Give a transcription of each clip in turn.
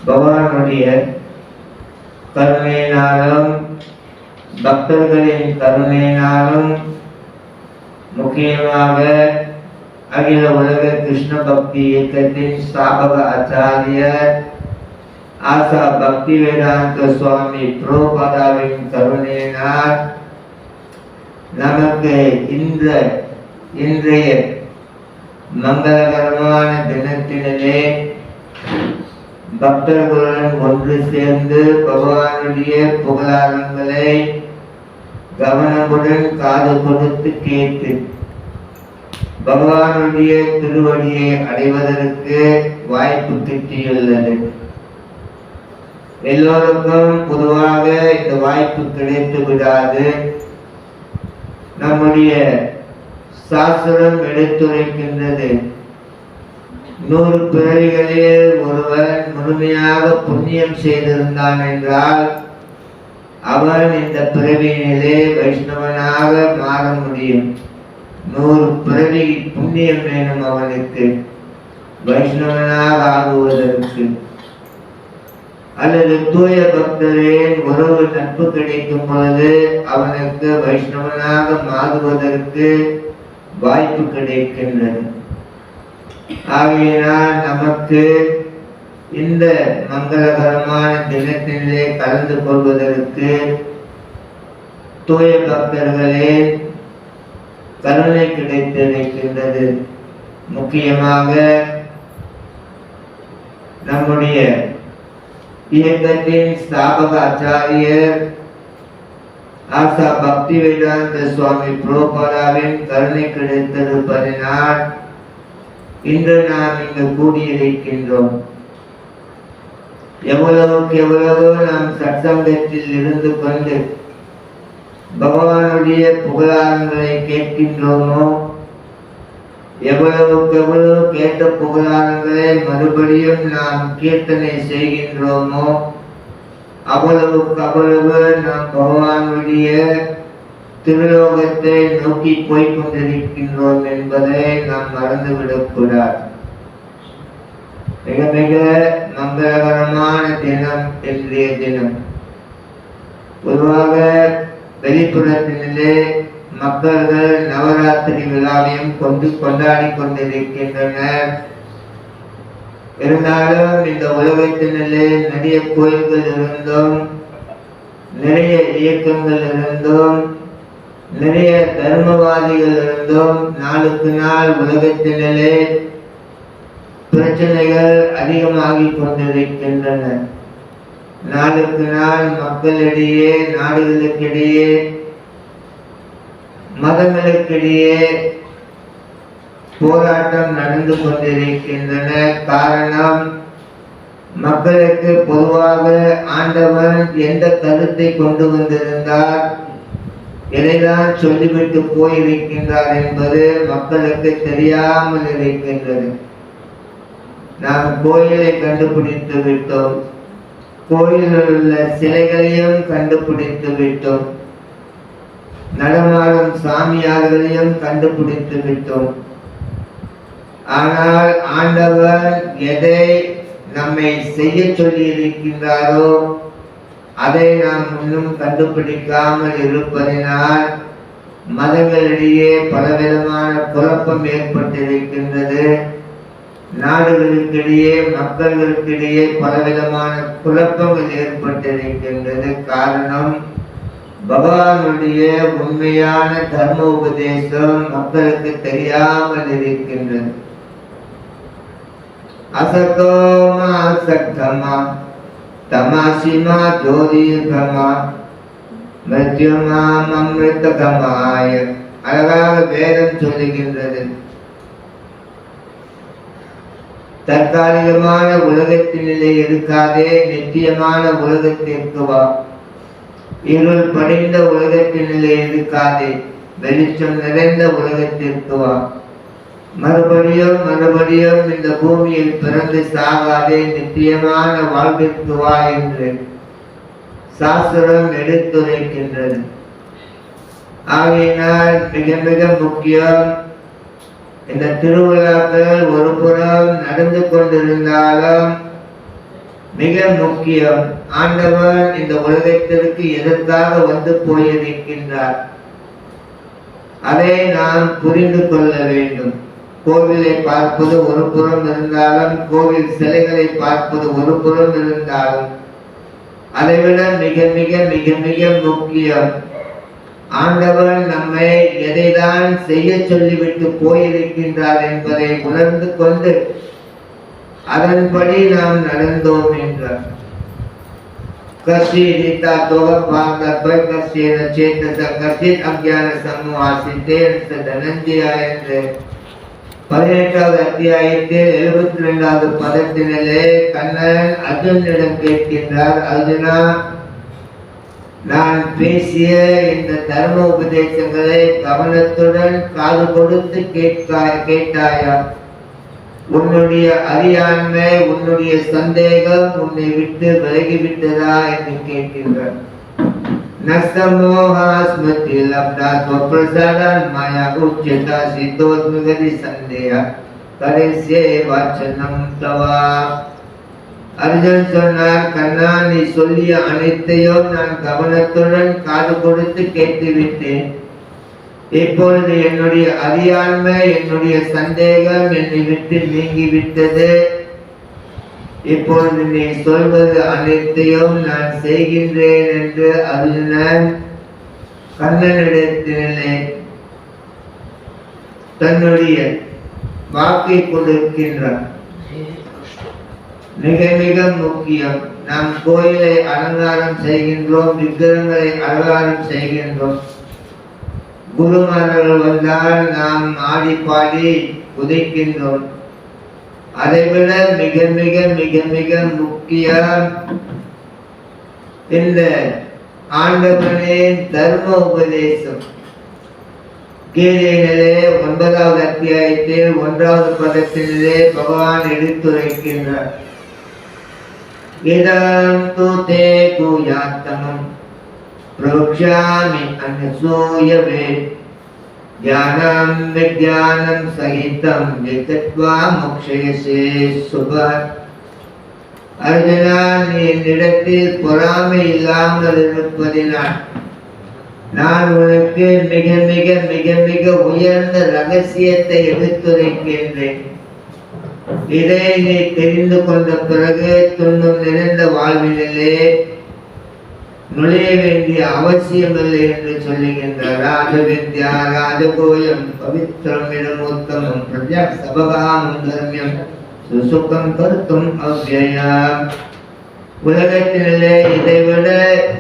பகவானுடைய கருணையினாலும் பக்தர்களின் கருணையினாலும் முக்கியமாக அகில உலக கிருஷ்ண பக்தி இயக்கத்தின் ஸ்தாபக ஆச்சாரியர் ஆசா பக்தி வேதாந்த சுவாமி பிரபுபாதாவின் கருணையினால் நமக்கு இன்றைய மங்களகரமான தினத்திலே பக்தர்களுடன் ஒன்று சேர்ந்து பகவானுடைய புகழாரங்களை கவனமுடன் காது கொடுத்து கேட்டு பகவானுடைய திருவடியை அடைவதற்கு வாய்ப்பு கிட்டியுள்ளது. எல்லோருக்கும் பொதுவாக இந்த வாய்ப்பு கிடைத்து விடாது. நம்முடைய சாஸ்திரம் எடுத்துரைக்கின்றது, 100 பிறவிகளில் ஒருவன் முழுமையாக புண்ணியம் செய்திருந்தான் என்றால் அவன் இந்த பிறவியிலே வைஷ்ணவனாக மாற முடியும். 100 பிறவி புண்ணியம் வேணும் அவனுக்கு வைஷ்ணவனாக ஆகுவதற்கு. அல்லது தூய பக்தரின் உறவு நட்பு கிடைக்கும் பொழுது அவனுக்கு வைஷ்ணவனாக மாறுவதற்கு வாய்ப்பு கிடைக்கின்றது. ஆகையினால் நமக்கு இந்த மங்களகரமான தினத்திலே கலந்து கொள்வதற்கு தூய பக்தர்களே கருணை கிடைத்திருக்கின்றது. முக்கியமாக நம்முடைய இயக்கத்தின் ஸ்தாபக ஆச்சாரியர் ஆசா பக்தி வேதாந்த சுவாமி பிரபுபாதாவின் கருணை கிடைத்திருப்பதனால் இன்று நாம் இங்கு கூடியிருக்கின்றோம். எவ்வளவுக்கு எவ்வளவு நாம் சத்சங்கத்தில் இருந்து கொண்டு பகவானுடைய புகழாரங்களை கேட்கின்றோமோ, எவ்வளவுக்கு எவ்வளவு கேட்ட புகழாரங்களை மறுபடியும் நாம் கீர்த்தனை செய்கின்றோமோ அவ்வளவுக்கு அவ்வளவு நாம் பகவானுடைய திருலோகத்தை நோக்கி போய்கொண்டிருக்கின்றோம் என்பதை நாம் மறந்துவிடக்கூடாது. மிக மிக மங்களகரமான தினம் இன்றைய தினம். பொதுவாக வெளிப்புறத்திலே மக்கள்கள் நவராத்திரி விழாவையும் கொண்டாடி கொண்டிருக்கின்றனர். இருந்தாலும் இந்த உலகத்தினிலே நிறைய கோயில்கள் இருந்தும், நிறைய இயக்கங்கள் இருந்தும், நிறைய தர்மவாதிகள் இருந்தும் நாளுக்கு நாள் உலகத்தினிலே பிரச்சனைகள் அதிகமாகிக் கொண்டிருக்கின்றன. நாளுக்கு நாள் மக்களிடையே, நாடுகளுக்கிடையே, மதங்களுக்கிடையே போராட்டம் நடந்து கொண்டிருக்கின்றன. காரணம், மக்களுக்கு பொதுவாக ஆண்டவன் எந்த கருத்தை கொண்டு வந்திருந்தார், எதைதான் சொல்லிவிட்டு போயிருக்கின்றார் என்பது மக்களுக்கு தெரியாமல் இருக்கின்றது. நாம் கோயிலை கண்டுபிடித்து விட்டோம், கோயிலில் உள்ள சிலைகளையும் கண்டுபிடித்து விட்டோம், நடமாடும் சாமியார்களையும் கண்டுபிடித்து விட்டோம். ஆனால் ஆண்டவர் எதை நம்மை செய்ய சொல்லி இருக்கின்றாரோ அதை நாம் இன்னும் கண்டுபிடிக்காமல் இருப்பதனால் மதங்களிடையே பலவிதமான குழப்பம் ஏற்பட்டிருக்கின்றது. நாடுகளுக்கிடையே, மக்களுக்கிடையே பலவிதமான குழப்பங்கள் ஏற்பட்டிருக்கின்றது. காரணம், பகவானுடைய உண்மையான தர்ம உபதேசம் மக்களுக்கு தெரியாமல் இருக்கின்றது. அசதோமா அசக்தமா தமாசிமா ஜோதிர்கமா மிருத்யுமாம் அமிர்தகமாய, அழகாக வேதம் சொல்லுகின்றது. தற்காலிகமான உலகத்தினிலே இருக்காதே, நித்தியமான உலகத்திற்கு வா. இருள் படிந்த உலகத்தினிலே இருக்காதே, வெளிச்சம் நிறைந்த உலகத்திற்கு வா. மறுபடியும் மறுபடியும் இந்த பூமியில் பிறந்து சாகாதே, நித்தியமான வாழ்விற்கு வா என்று சாஸ்திரம் எடுத்துரைக்கின்றது. ஆகையினால் மிக மிக முக்கியம், இந்த திருவிழாக்கள் ஒரு புறம் நடந்து கொண்டிருந்தாலும் மிக முக்கியம். ஆண்டவன் இந்த உலகத்திற்கு எதற்காக வந்து போயிருக்கின்றார், அதை நாம் புரிந்து கொள்ள வேண்டும். கோவிலை பார்ப்பது ஒரு புறம் இருந்தாலும், கோவில் சிலைகளை பார்ப்பது ஒரு புறம் இருந்தாலும், அதைவிட மிக மிக மிக மிக முக்கியம், ஆண்டவர் நம்மை எதைதான் செய்ய சொல்லிவிட்டு போயிருக்கின்றார் என்பதை உணர்ந்து கொண்டு அதன்படி நாம் நடந்தோம் என்றார். கசிரிதா தோகபாக கசின சேதச கசித் அக்ஞான சம்முவாசித்தேன் தனந்தியா என்று 18வது அத்தியாயத்தில் 72வது பதத்தினிலே கண்ணன் அர்ஜுனனிடம் கேட்கின்றார், அர்ஜுனா, நான் பேசிய இந்த தர்ம உபதேசங்களை கவனத்துடன் காது கொடுத்து கேட்டாயா? உன்னுடைய அறியாண்மை, உன்னுடைய சந்தேகம் உன்னை விட்டு விலகிவிட்டதா என்று கேட்கின்றார். நசமோஹாஸ்மதி லப்தா பிரசாதன் மாயா உச்சதா சித்தோஸ்மிகதி சந்தேயா கரேசே வாச்சனம் தவா. அர்ஜுன் சொன்னார், கண்ணா, நீ சொல்லிய அனைத்தையும் நான் கவனத்துடன் காது கொடுத்து கேட்டுவிட்டேன். இப்பொழுது என்னுடைய அறியாண்மை, என்னுடைய சந்தேகம் என்னை விட்டு நீங்கிவிட்டது. இப்பொழுது நீ சொல்வது அனைத்தையும் நான் செய்கின்றேன் என்று அர்ஜுனன் கண்ணனிடத்திலே தன்னுடைய வாக்கை கொடுக்கின்றார். மிக மிக முக்கியம். நாம் கோயிலை அலங்காரம் செய்கின்றோம், விக்கிரகங்களை அலங்காரம் செய்கின்றோம். குருமார்கள் வந்தால் நாம் ஆடி பாடி உதைக்கின்றோம். அதைவிட மிக மிக மிக மிக முக்கியம், இந்த ஆண்டவனின் தர்ம உபதேசம். கீதையிலே 9வது அத்தியாயத்தில் 1வது பதத்திலே பகவான் எடுத்துரைக்கின்றார். இதம் து தே குயாத்தமம் ப்ரோக்ஷாமி அனசூயவே ஞானம் விஞ்ஞானம் சகிதம் வித்வா மோக்ஷயசே சுபர். அர்ஜுனா, நீ என்னிடத்தில் பொறாமை இல்லாமல் இருப்பதினால் நான் உனக்கு மிக மிக மிக மிக உயர்ந்த ரகசியத்தை எடுத்துரைக்கின்றேன். இதை நீ தெரிந்து கொண்ட பிறகு துன்பம் நிறைந்த வாழ்விலே நுழைய வேண்டிய அவசியமில்லை என்று சொல்லுகின்றார். ராஜவித்யா ராஜகோயம் பவித்ரம் இடமோத்தமம் பிரஜா சபகாமம் தர்மியம் சுசுகம் கருத்தும் அவ்யயம். உலகத்திலே இதைவிட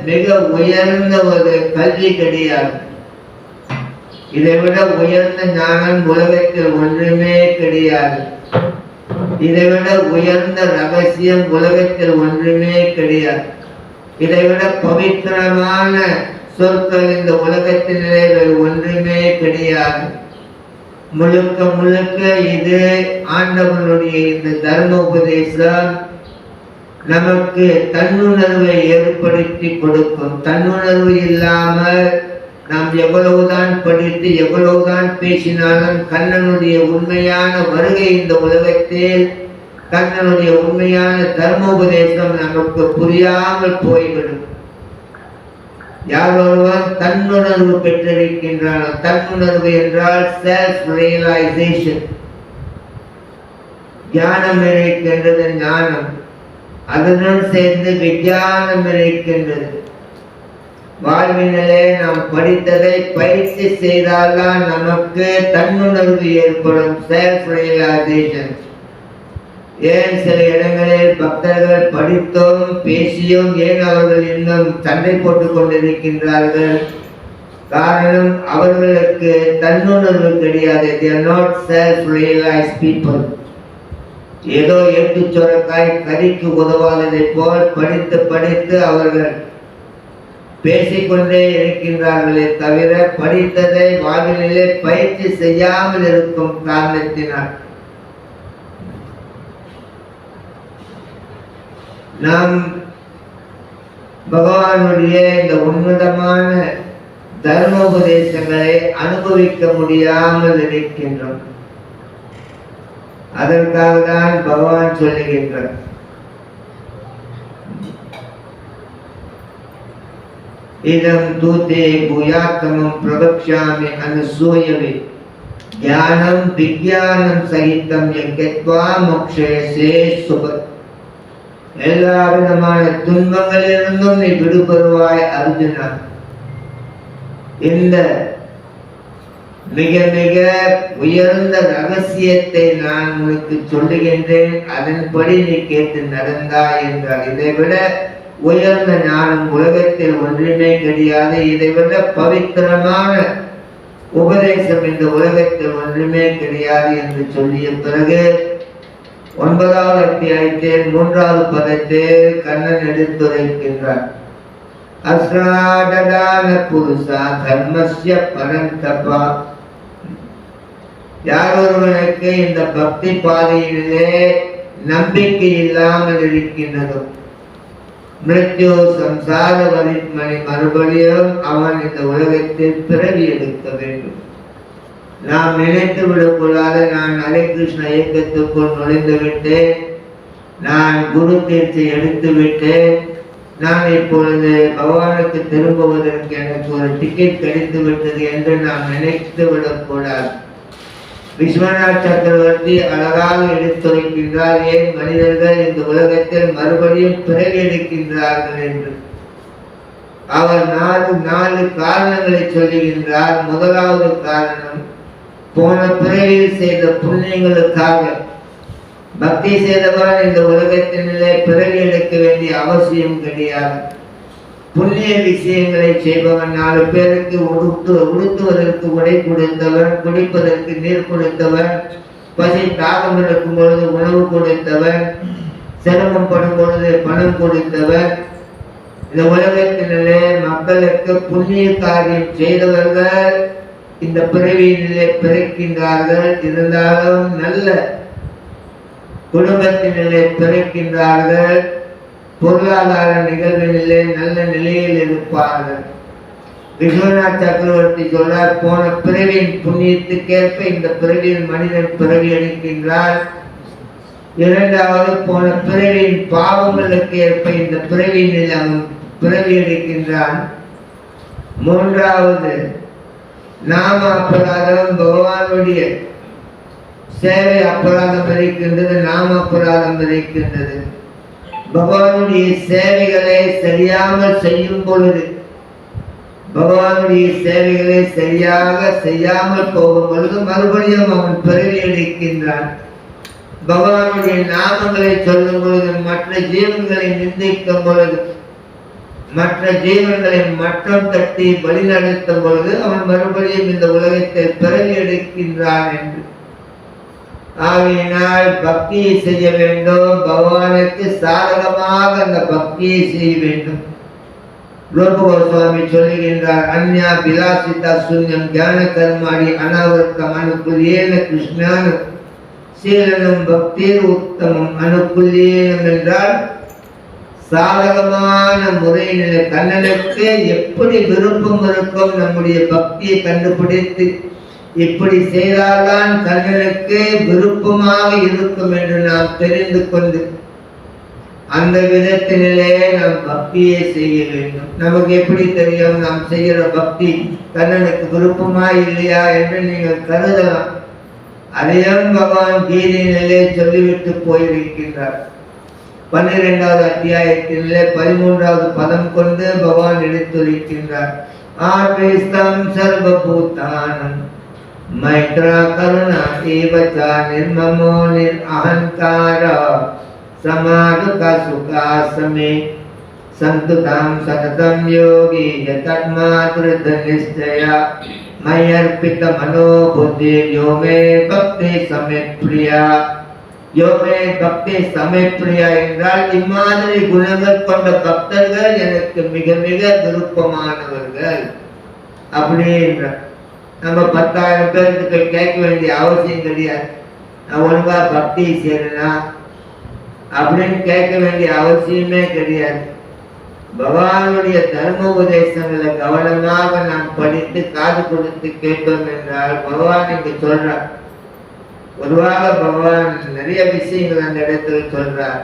மிக உயர்ந்த ஒரு கல்வி கிடையாது. இதைவிட உயர்ந்த ஞானம் உலகத்தில் ஒன்றுமே கிடையாது. இதைவிட உயர்ந்த ரகசியம் உலகத்தில் ஒன்றுமே கிடையாது. இதைவிட பவித்திரமான சொற்கள் இந்த உலகத்திலே வேறு ஒன்றுமே கிடையாது. முழுக்க முழுக்க இது ஆண்டவனுடைய இந்த தர்ம உபதேசம் நமக்கு தன்னுணர்வை ஏற்படுத்தி கொடுக்கும். தன்னுணர்வு இல்லாமல் நாம் எவ்வளவுதான் படித்து எவ்வளவுதான் பேசினாலும் கண்ணனுடைய உண்மையான வருகை இந்த உலகத்தில், கண்ணனுடைய உண்மையான தர்ம உபதேசம் நமக்கு புரியாமல் போய்விடும். யார் ஒருவன் தன்னுணர்வு பெற்றிருக்கின்றான், தன்னுணர்வு என்றால் செல்ஃப் ரியலைசேஷன், ஞானம் இருக்கின்றது. ஞானம் அதனுடன் சேர்ந்து விஞ்ஞானம் இருக்கின்றது. வாழ்வினிலே நாம் படித்ததை பயிற்சி செய்தால்தான் நமக்கு தன்னுணர்வு ஏற்படும், செல்ஃப் ரியலைசேஷன். ஏன் சில இடங்களில் பக்தர்கள் படித்தும் பேசியும் ஏன் அவர்கள் இன்னும் சண்டை போட்டுக் கொண்டிருக்கின்றார்கள்? காரணம், அவர்களுக்கு தன்னுணர்வு கிடையாது. They are not self-realized people. ஏதோ எட்டு சொரக்காய் கறிக்கு உதவாததை போல் படித்து படித்து அவர்கள் பேசிக்கொண்டே இருக்கின்றார்களே தவிர படித்ததை வாழ்விலே பயிற்சி செய்யாமல் இருக்கும் காரணத்தினால் நாம் பகவானுடைய இந்த உன்னதமான தர்மோபதேசங்களை அனுபவிக்க முடியாமல் இருக்கின்றோம். அதற்காக தான் பகவான் சொல்லுகின்றார், இதம் தூதே பூயாத்தமம் பிரபக்ஷாமி அனுசூயவே ஞானம் விஞ்ஞானம் சகிதம் யத்வா மோக்ஷயசே சுபத். எல்லா விதமான துன்பங்களிலிருந்தும் நீ விடுபடுவாய் அர்ஜுனா. இந்த மிக மிக உயர்ந்த ரகசியத்தை நான் உனக்கு சொல்லுகின்றேன், அதன்படி நீ கேட்டு நடந்தாய் என்றார். இதைவிட உயர்ந்த ஞானம் உலகத்தில் ஒன்றுமே கிடையாது. இதைவிட பவித்திரமான உபதேசம் இந்த உலகத்தில் ஒன்றுமே கிடையாது என்று சொல்லிய பிறகு 9வது அத்தியாயத்தில் 3வது பதத்தில் கண்ணன் எடுத்துரைக்கின்றார். அஸ்ராடதான புருஷா தர்மஸ்ய பரந்தபா. யார் ஒருவனுக்கு இந்த பக்தி பாதையிலே நம்பிக்கை இல்லாமல் இருக்கின்றதோ, மிருத்யு சம்சார வரிமணி மறுபடியும் அவன் இந்த உலகத்தில் பிறவி எடுக்க வேண்டும். நாம் நினைத்து விடக்கூடாது, நான் ஹரே கிருஷ்ண இயக்கத்துக்குள் நுழைந்து விட்டேன், நான் குரு தீர்ச்சி எடுத்து விட்டேன், நான் இப்பொழுது பகவானுக்கு திரும்புவதற்கு எனக்கு ஒரு டிக்கெட் கிடைத்து விட்டது என்று நாம் நினைத்து விடக்கூடாது. விஸ்வநாத் சக்கரவர்த்தி அழகாக எடுத்துரைக்கின்றார், ஏன் மனிதர்கள் இந்த உலகத்தில் மறுபடியும் பிறவி எடுக்கின்றார்கள் என்று. அவர் 4 காரணங்களை சொல்லுகின்றார். முதலாவது காரணம், போன பிறவியில் செய்த புண்ணியங்களுக்காக. பக்தி செய்தவன் இந்த உலகத்தினிலே பிறவி எடுக்க வேண்டிய அவசியம் கிடையாது. புண்ணிய விஷயங்களை செய்பவன், 4 பேருக்கு உடுத்துவதற்கு உடை கொடுத்தவன், குடிப்பதற்கு நீர் கொடுத்தவன், பசி தாகம் இருக்கும் பொழுது உணவு கொடுத்தவன், சிரமம் படும் பொழுது பணம் கொடுத்தவன். இந்த உலகத்தினிலே மக்களுக்கு புண்ணிய காரியம் செய்தவர்கள் இந்த பிறவியிலே பிறக்கின்றார்கள். இருந்தாலும் நல்ல குடும்பத்தினிலே பிறக்கின்றார்கள், பொருளாதார நிகழ்வினிலே நல்ல நிலையில் இருப்பார்கள். விஸ்வநாத் சக்கரவர்த்தி சொல்றார், போன பிறவியின் புண்ணியத்துக்கேற்ப இந்த பிறவியில் மனிதன் பிறவி எடுக்கின்றார். 2வது, போன பிறவியின் பாவங்களுக்கு ஏற்ப இந்த பிறவியில் அவன் பிறவி எடுக்கின்றான். 3வது, நாம அபராதம், பகவானுடைய சேவை அபராதம் இருக்கின்றது, நாம அபராதம் இருக்கின்றது. பகவானுடைய சேவைகளை சரியாமல் செய்யும் பொழுது, பகவானுடைய சேவைகளை சரியாக செய்யாமல் போகும் பொழுது மறுபடியும் அவன் பிறவி எடுக்கின்றான். பகவானுடைய நாமங்களை சொல்லும் பொழுது, மற்ற ஜீவன்களை நிந்திக்கும் பொழுது, மற்ற ஜீவன்களை மட்டம் தட்டி வழிநடத்தும் பொழுது அவன் மறுபடியும் இந்த உலகத்தில் பிறவி எடுக்கின்றான் என்று. ஆகையினால் பக்தியை செய்ய வேண்டும், பகவானுக்கு சாதகமாக அந்த பக்தியை செய்ய வேண்டும். ரூப கோஸ்வாமி சொல்லுகின்றார், அன்யா விலாசிதா சூன்யம் ஞான கர்மாடி அனாவர்த்தம் அனுக்குல்யேன கிருஷ்ணான சீலனம் பக்திர் உத்தமம் அனுக்குல்யேனம் என்றால், சாதகமான முறையில் கண்ணனுக்கு எப்படி விருப்பம் இருக்கும் நம்முடைய பக்தியை கண்டுபிடித்து இப்படி செய்தால்தான் கண்ணனுக்கு விருப்பமாக இருக்கும் என்று நாம் தெரிந்து கொண்டு அந்த விதத்திலே நாம் பக்தியை செய்ய வேண்டும். நமக்கு எப்படி தெரியும் நாம் செய்கிற பக்தி கண்ணனுக்கு விருப்பமா இல்லையா என்று நீங்கள் கருதலாம். அதையும் பகவான் கீதையிலே சொல்லிவிட்டு போயிருக்கின்றார். 12வது அத்தியாயத்திலே 13வது பதம் கொண்டு பகவான் எடுத்துரைக்கின்றார். ஆத்மஸ்தம் சர்வபூதானம் மைத்ரா கருணா ஏவசா நிர்மமோ நிர்அஹங்காரா சமாதுக சுகாசமே சந்துதாம் சததம் யோகி யதத்மாத்ருத நிஷ்டயா மயர்பித மனோ புத்தி யோமே பக்தி சமேத் பிரியா. யோமே பக்தி சமேத் பிரியா என்றால் இம்மாதிரி குணங்கள் கொண்ட பக்தர்கள் எனக்கு மிக மிக விருப்பமானவர்கள் அப்படின்ற. நம்ம 10,000 பேருக்கு கேட்க வேண்டிய அவசியம் கிடையாது. நான் ஒழுங்கா பக்தி செய்யறேனா அப்படின்னு கேட்க வேண்டிய அவசியமே கிடையாது. பகவானுடைய தர்ம உபதேசங்களை கவனமாக நாம் படித்து காது கொடுத்து கேட்டோம் என்றால் பகவான் இங்கு சொல்றார். பொதுவாக பகவான் நிறைய விஷயங்கள் அந்த இடத்துல சொல்றார்.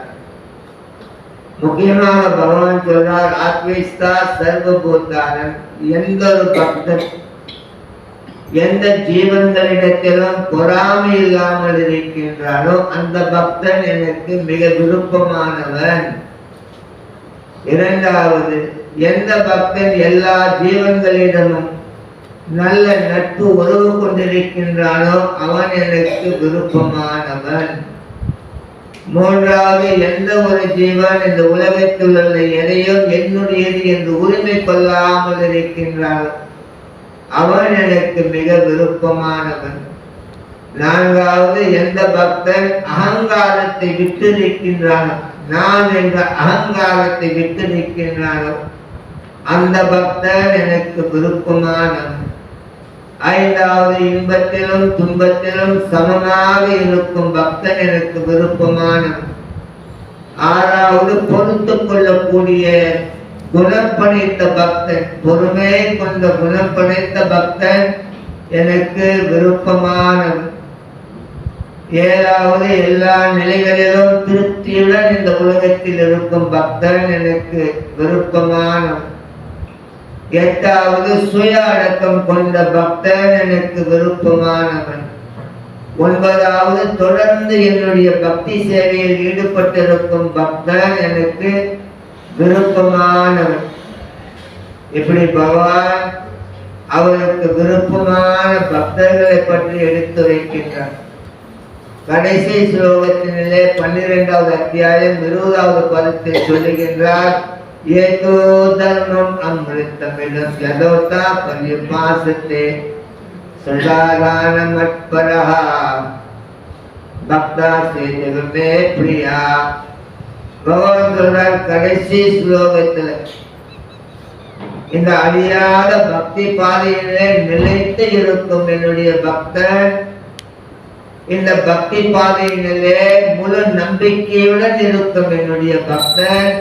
முக்கியமாக பகவான் சொல்றார் ஆத்மிஸ்தா சர்வபூதானன். எந்த ஒரு பக்தன் எந்த ஜீவன்களிடத்திலும் பொறாமை இல்லாமல் இருக்கின்றானோ அந்த பக்தன் எனக்கு மிக விருப்பமானவன். இரண்டாவது, எந்த பக்தன் எல்லா ஜீவன்களிடமும் நல்ல நட்பு உறவு கொண்டிருக்கின்றானோ அவன் எனக்கு விருப்பமானவன். மூன்றாவது, எந்த ஒரு ஜீவன் இந்த உலகத்தில் உள்ள எதையும் என்னுடையது என்று உரிமை கொள்ளாமல் இருக்கின்றானோ அவன் எனக்கு மிக விருப்பமானவன். நான்காவது, எந்த பக்தன் அகங்காரத்தை விட்டு நிற்கின்றானோ, நான் என்ற அகங்காரத்தை விட்டு நிற்கின்றானோ அந்த பக்தன் எனக்கு விருப்பமானவன். ஐந்தாவது, இன்பத்திலும் துன்பத்திலும் சமமாக இருக்கும் பக்தன் எனக்கு விருப்பமானவன். ஆறாவது, பொறுத்து கொள்ளக்கூடிய குணம் படைத்த பக்தன், பொறுமை கொண்ட குணம் படைத்த பக்தன் எனக்கு விருப்பமானவன். ஏழாவது, எல்லா நிலைகளிலும் திருப்தியுடன் இந்த உலகத்தில் இருக்கும் பக்தன் எனக்கு விருப்பமானவன். எட்டாவது, சுய அடக்கம் கொண்ட பக்தன் எனக்கு விருப்பமானவன். ஒன்பதாவது, தொடர்ந்து என்னுடைய பக்தி சேவையில் ஈடுபட்டிருக்கும் பக்தன் எனக்கு விருப்பமானவன். இப்படி பகவான் அவருக்கு விருப்பமான பக்தர்களை பற்றி எடுத்துரைக்கின்றார். கடைசி ஸ்லோகத்தினிலே 12வது அத்தியாயம் 20வது பதத்தில் சொல்லுகின்றார், ஏதோ தர்மம் அமிர்தமிடம் யதோதா பரிபாசத்தே சதாரான மத்பரஹா பக்தா சேஜமே பிரியா. பகவான் சொல்றார் கடைசி ஸ்லோகத்தில், இந்த அழியாத பக்தி பாதையிலே நிலைத்து இருக்கும் என்னுடைய பக்தன், இந்த பக்தி பாதையிலே முழு நம்பிக்கையுடன் இருக்கும் என்னுடைய பக்தன்,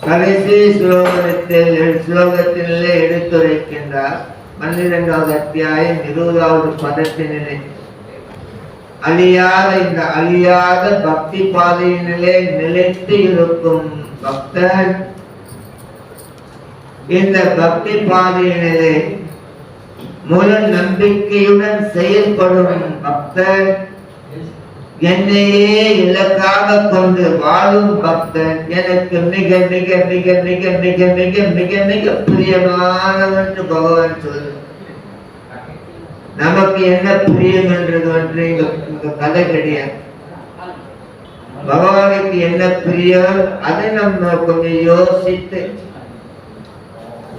கடைசி ஸ்லோகத்திலே எடுத்துரைக்கின்றார். 12வது அத்தியாயம் 20வது பதத்தினிலே, அழியாத இந்த அழியாத பக்தி பாதையினிலே நிலைத்து இருக்கும் பக்தன், இந்த பக்தி பாதையினிலே முழு நம்பிக்கையுடன் செயல்படும் பக்தன், என்னையே இலக்காக கொண்டு வாழும் பக்தன் எனக்கு மிக மிக மிக மிக மிக மிக மிக மிக பிரியமானவன் என்று பகவான் சொல்லு. நமக்கு என்ன பிரியம் என்றது வந்து இங்க கதை கிடையாது. பகவானுக்கு என்ன பிரியம் அதை நம்ம கொஞ்சம் யோசித்து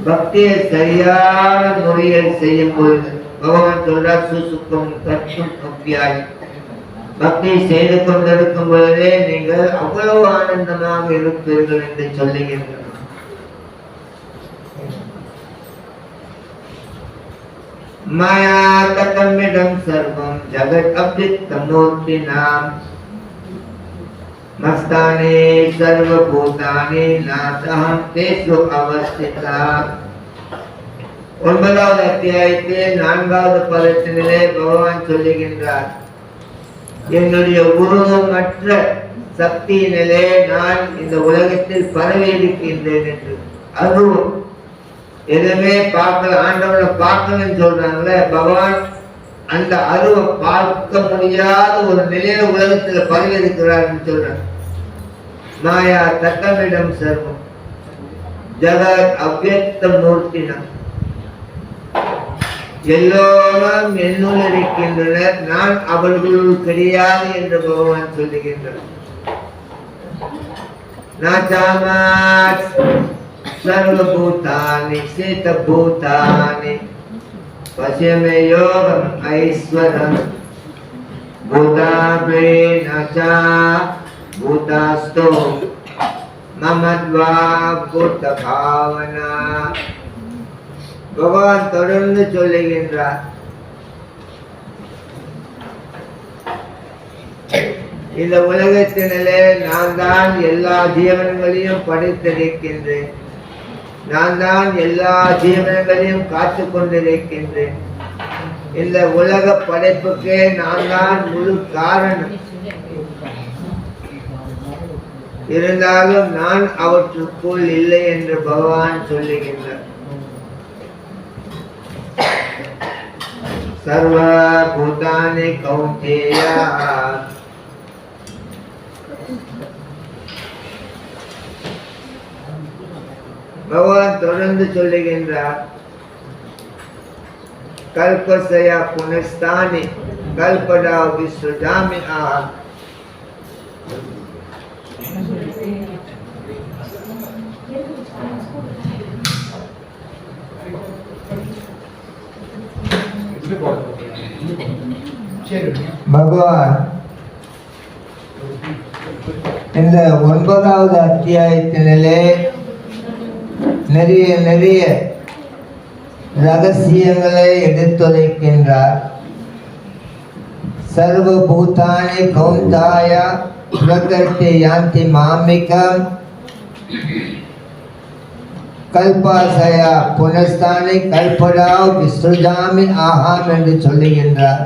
பக்தியை சரியான முறையில் செய்யும் பொழுது பகவான் சொல்றார், சுசுக்கம் கற்றும் பக்தியாய், பக்தியை செய்து கொண்டிருக்கும் பொழுதே நீங்கள் அவ்வளவு ஆனந்தமாக இருப்பீர்கள் என்று சொல்லுகின்றனர். மாயா தத்தமிடம் சர்வம் ஜகத் அவ்யக்தமூர்த்தினாம் மஸ்தானே சர்வபூதானி நாசஹம் தேஷு அவஸ்திதா. 9வது அத்தியாயத்தில் 4வது பதத்தினிலே பகவான் சொல்லுகின்றார், என்னுடைய உருவமற்ற சக்தியினிலே நான் இந்த உலகத்தில் பரவி இருக்கின்றேன் என்று. அதுவும் எதுவுமே பார்க்கல, ஆண்டவனை பார்க்கணும்னு சொல்றாங்களே, பகவான் அந்த அருவை பார்க்க முடியாத ஒரு நிலையில உலகத்துல பரவி இருக்கிறார் சொல்றார். மாயா தத்தமிடம் சர்வம் ஜகத் அவ்யக்த மூர்த்தினம், எல்லோரும் என்னுள் இருக்கின்றனர், நான் அவர்களுள் கிடையாது என்று பகவான் சொல்லுகின்றார். நாச்சாமாத் சர்வபூதானி சேதபூதானி பசியமே யோகம் ஐஸ்வரம் பூதாபே நச்சா பூதாஸ்தோ மமத்வா பூத பாவனா. பகவான் தொடர்ந்து சொல்லுகின்றார், இந்த உலகத்தினிலே நான் தான் எல்லா ஜீவன்களையும் படைத்திருக்கின்றேன். நான் தான் எல்லா ஜீவன்களையும் காத்து கொண்டிருக்கின்றேன். இந்த உலக படைப்புக்கே நான் தான் முழு காரணம். இருந்தாலும் நான் அவற்றுக்குள் இல்லை என்று பகவான் சொல்லுகின்றார். சர்வ பூதானி கௌந்தேயா, பகவான் தொடர்ந்து சொல்லுகின்றார். கல்பசயா புனஸ்தானி கல்படா விஸ்ருஜாமி ஆஹா. பகவான் இந்த 9வது அத்தியாயத்திலே நிறைய ரகசியங்களை எடுத்துரைக்கின்றார். சர்வ பூதானி கௌந்தாய பிரகிருதி யாந்தி மாமிகம் கல்பாசயா புனஸ்தானி கல்படாவ் விஸ்ருஜாமி ஆஹாம் என்று சொல்லுகின்றார்.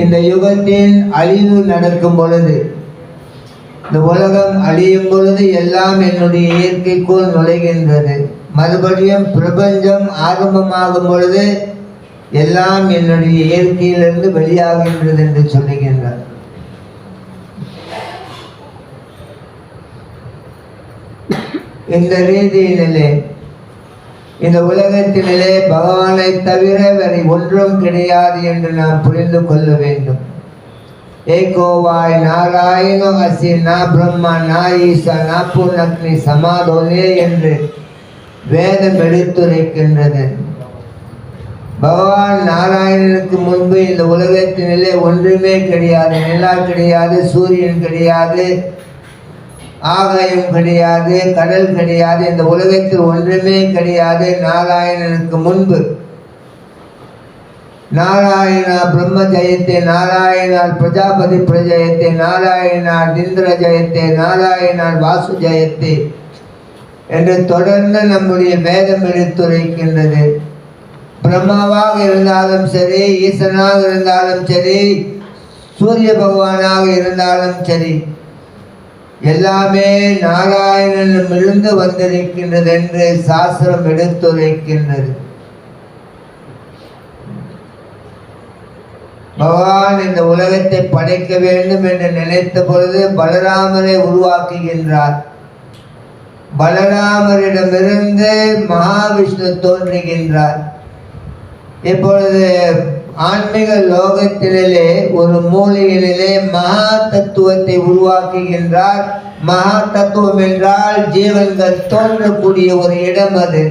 இந்த யுகத்தின் அழிவு நடக்கும் பொழுது, இந்த உலகம் அழியும் பொழுது எல்லாம் என்னுடைய இயற்கைக்குள் நுழைகின்றது. மறுபடியும் பிரபஞ்சம் ஆரம்பமாகும் பொழுது எல்லாம் என்னுடைய இயற்கையிலிருந்து வெளியாகின்றது என்று சொல்லுகின்றார். இந்த ரீதியிலே இந்த உலகத்திலே பகவானை தவிர வேறு ஒன்றும் கிடையாது என்று நாம் புரிந்து கொள்ள வேண்டும். ஏகோவாய் நாராயண அசி நா பிரம்மா நா ஈசா நா புனக்னி சமாதோலே என்று வேதம் எடுத்துரைக்கின்றது. பகவான் நாராயணனுக்கு முன்பு இந்த உலகத்தினிலே ஒன்றுமே கிடையாது. நிலா கிடையாது, சூரியன் கிடையாது, ஆகாயம் கிடையாது, கடல் கிடையாது. இந்த உலகத்தில் ஒன்றுமே கிடையாது நாராயணனுக்கு முன்பு. நாராயணா பிரம்ம ஜெயத்தே, நாராயணால் பிரஜாபதி பிரஜயத்தே, நாராயணால் இந்திர ஜெயத்தே, நாராயணால் வாசு ஜெயத்தே என்று தொடர்ந்து நம்முடைய வேதம் எடுத்துரைக்கின்றது. பிரம்மாவாக இருந்தாலும் சரி, ஈசனாக இருந்தாலும் சரி, சூரிய பகவானாக இருந்தாலும் சரி, எல்லாமே நாராயணனிடமிருந்து வந்திருக்கின்றது என்று சாஸ்திரம் எடுத்துரைக்கின்றது. பகவான் இந்த உலகத்தை படைக்க வேண்டும் என்று நினைத்த பொழுது பலராமரை உருவாக்குகின்றார். பலராமரிடமிருந்து மகாவிஷ்ணு தோன்றுகின்றார். இப்பொழுது ஆன்மீக லோகத்திலே ஒரு மூலையிலே மகா தத்துவத்தை உருவாக்குகின்றார். மகா தத்துவம் என்றால் ஜீவன்கள் தோன்றக்கூடிய ஒரு இடம். அது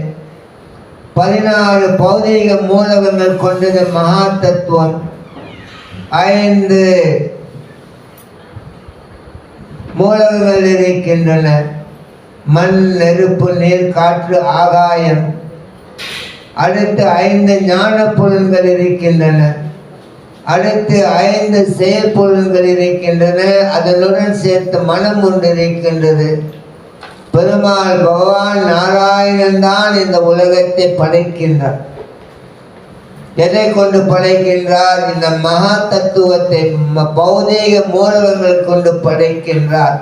14 பௌதீக மூலகங்கள் கொண்டது மகா தத்துவம். 5 மூலகங்கள் இருக்கின்றன. மண், நெருப்பு, நீர், காற்று, ஆகாயம். அடுத்து 5 ஞான பொருள்கள் இருக்கின்றன. அடுத்து 5 செயல் பொருள்கள் இருக்கின்றன. அதனுடன் சேர்த்து மனம் ஒன்று இருக்கின்றது. பெருமாள் பகவான் நாராயணன் தான் இந்த உலகத்தை படைக்கின்றார். எதை கொண்டு படைக்கின்றார்? இந்த மகா தத்துவத்தை பௌதீக மூலவர்கள் கொண்டு படைக்கின்றார்.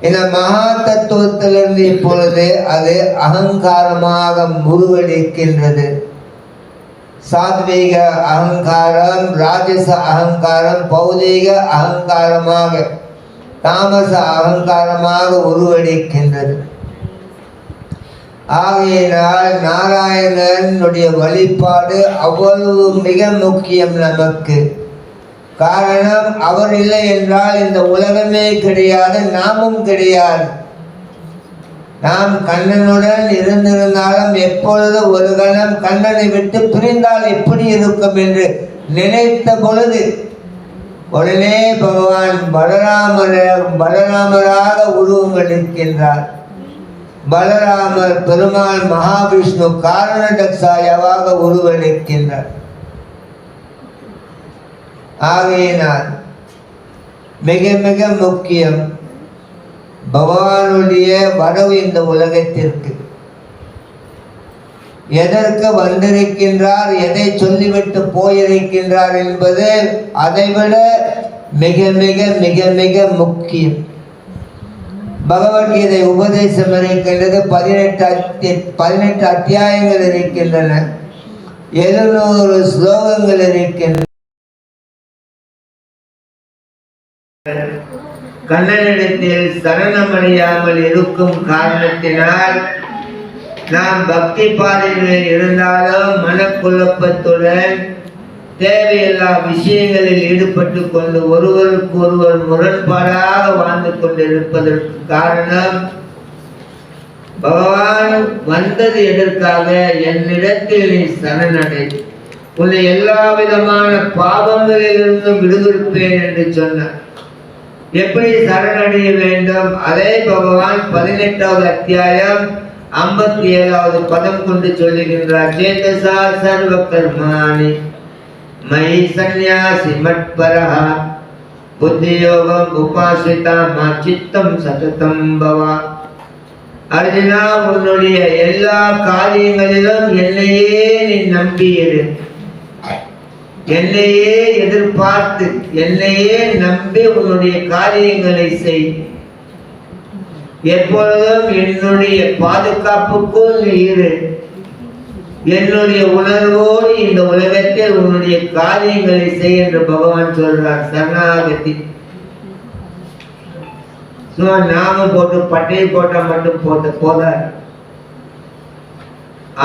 இந்த மகா தத்துவத்திலிருந்து இப்பொழுது அது அகங்காரமாக உருவெடுக்கின்றது. சாத்வீக அகங்காரம், ராஜச அகங்காரம், பௌதீக அகங்காரமாக, தாமச அகங்காரமாக உருவெடுக்கின்றது. ஆகையினால் நாராயணனுடைய வழிபாடு அவ்வளவு மிக முக்கியம் நமக்கு. காரணம், அவர் இல்லை என்றால் இந்த உலகமே கிடையாது, நாமும் கிடையாது. நாம் கண்ணனுடன் இருந்திருந்தாலும் எப்பொழுது ஒரு கணம் கண்ணனை விட்டு பிரிந்தால் எப்படி இருக்கும் என்று நினைத்த பொழுது உடனே பகவான் பலராமராக உருவம் எடுக்கின்றார். பலராமர் பெருமாள் மகாவிஷ்ணு காரணதக்ஷாயாவாக உருவெடுக்கின்றார். ஆகையினால் மிக மிக முக்கியம், பகவானுடைய வரவு இந்த உலகத்திற்கு எதற்கு வந்திருக்கின்றார், எதை சொல்லிவிட்டு போயிருக்கின்றார் என்பது அதைவிட மிக மிக மிக மிக முக்கியம். பகவத்கீதை உபதேசம் இருக்கின்றது. 18 அத்தியாயங்கள் இருக்கின்றன, 700 ஸ்லோகங்கள் இருக்கின்றன. கண்ணனிடத்தில் சரணமடையாமல் இருக்கும் காரணத்தினால் நாம் பக்தி பாதைகளில் இருந்தாலும் மனக்குழப்பத்துடன் தேவையில்லா விஷயங்களில் ஈடுபட்டு கொண்டு ஒருவருக்கு ஒருவர் முரண்பாடாக வாழ்ந்து கொண்டிருப்பதற்கு காரணம், பகவான் வந்தது எதற்காக? என்னிடத்தில் நீ சரணடை, உன்னை எல்லா விதமான பாவங்களிலிருந்தும் விடுவிப்பேன் என்று சொன்னார். எப்படி சரணடைய வேண்டும்? அதை பகவான் 18வது அத்தியாயம் 57வது பதம் கொண்டு சொல்லுகின்றார். சேதசா சர்வ கர்மாணி மயி சந்நியாசி மத்பரஹ புத்தியோகம் உபாசிதா மா சித்தம் சததம் பவா. அர்ஜுனா, உன்னுடைய எல்லா காரியங்களிலும் என்னையே நீ நம்பியிரு, என்னையே எதிர்பார்த்து என்னையே நம்பி உன்னுடைய காரியங்களை செய். எப்பொழுதும் என்னுடைய பாதுகாப்புக்குள் இரு. என்னுடைய உணர்வோடு இந்த உலகத்தில் உன்னுடைய காரியங்களை செய் என்று பகவான் சொல்றார். சரணாகதி. நாம போட்டு பட்டையை போட்டா மட்டும் போதாது.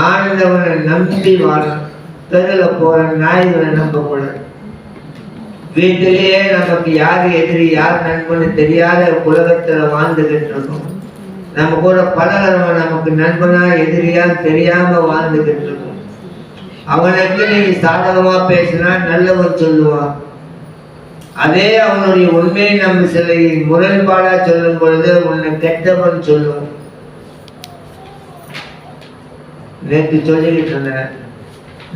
ஆண்டவனை நம்பி வாழ. தெருவில் போற நாய்களை நம்பக்கூடாது. வீட்டிலேயே நமக்கு யார் எதிரி யார் நண்பன்னு தெரியாத உலகத்துல வாழ்ந்துகிட்டு இருக்கோம். நம்ம கூட பழகிறவன் நமக்கு நண்பனா எதிரியா தெரியாம வாழ்ந்துகிட்டு இருக்கோம். அவனுக்கு நீ சாதகமா பேசினா நல்லவன் சொல்லுவான். அதே அவனுடைய உண்மையை நம்ம சில முரண்பாடா சொல்லும் பொழுது உன்னை கெட்டவன் சொல்லுவான். நேற்று சொல்லிக்கிட்டு இருந்தேன்,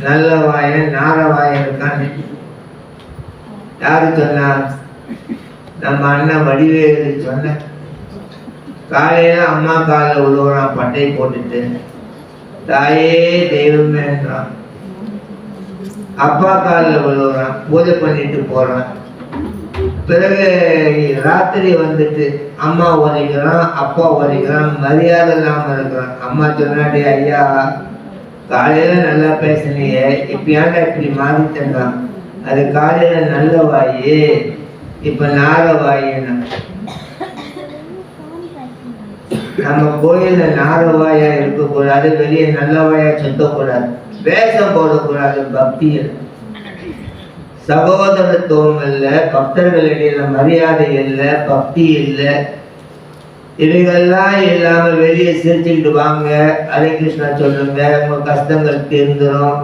நல்ல வாயன் நார வாயன் இருக்கான்னு. யாரு சொன்னா? நம்ம அண்ணன் வடிவேலு சொன்ன. காலையில அம்மா காலில் விழுவுறான் பட்டை போட்டுட்டு, தாயே தெய்வமேன்றான். அப்பா காலில் விழுவுறான், பூஜை பண்ணிட்டு போறான். பிறகு ராத்திரி வந்துட்டு அம்மா உதைக்கிறான், அப்பா உதைக்கிறான், மரியாதை இல்லாம இருக்கிறான். அம்மா சொன்னாடி, ஐயா காலையில நல்லா பேசினியே, இப்ப ஏன்டா இப்படி மாறிட்டேன்றான். அது காலையில நல்ல வாயி, இப்ப நார வாயின்னா. நம்ம கோயில்ல நாரவாயா இருக்கக்கூடாது, வெளியே நல்லவாயா சொல்லக்கூடாது, வேஷம் போடக்கூடாது. பக்தியில் சகோதரத்துவம் இல்லை, பக்தர்களிடையில மரியாதை இல்லை, பக்தி இல்லை. இவைகள்லாம் இல்லாம வெளியே சிரிச்சுக்கிட்டு வாங்க, ஹரே கிருஷ்ணா சொல்லுங்க, உங்க கஷ்டங்கள் தீர்ந்துடும்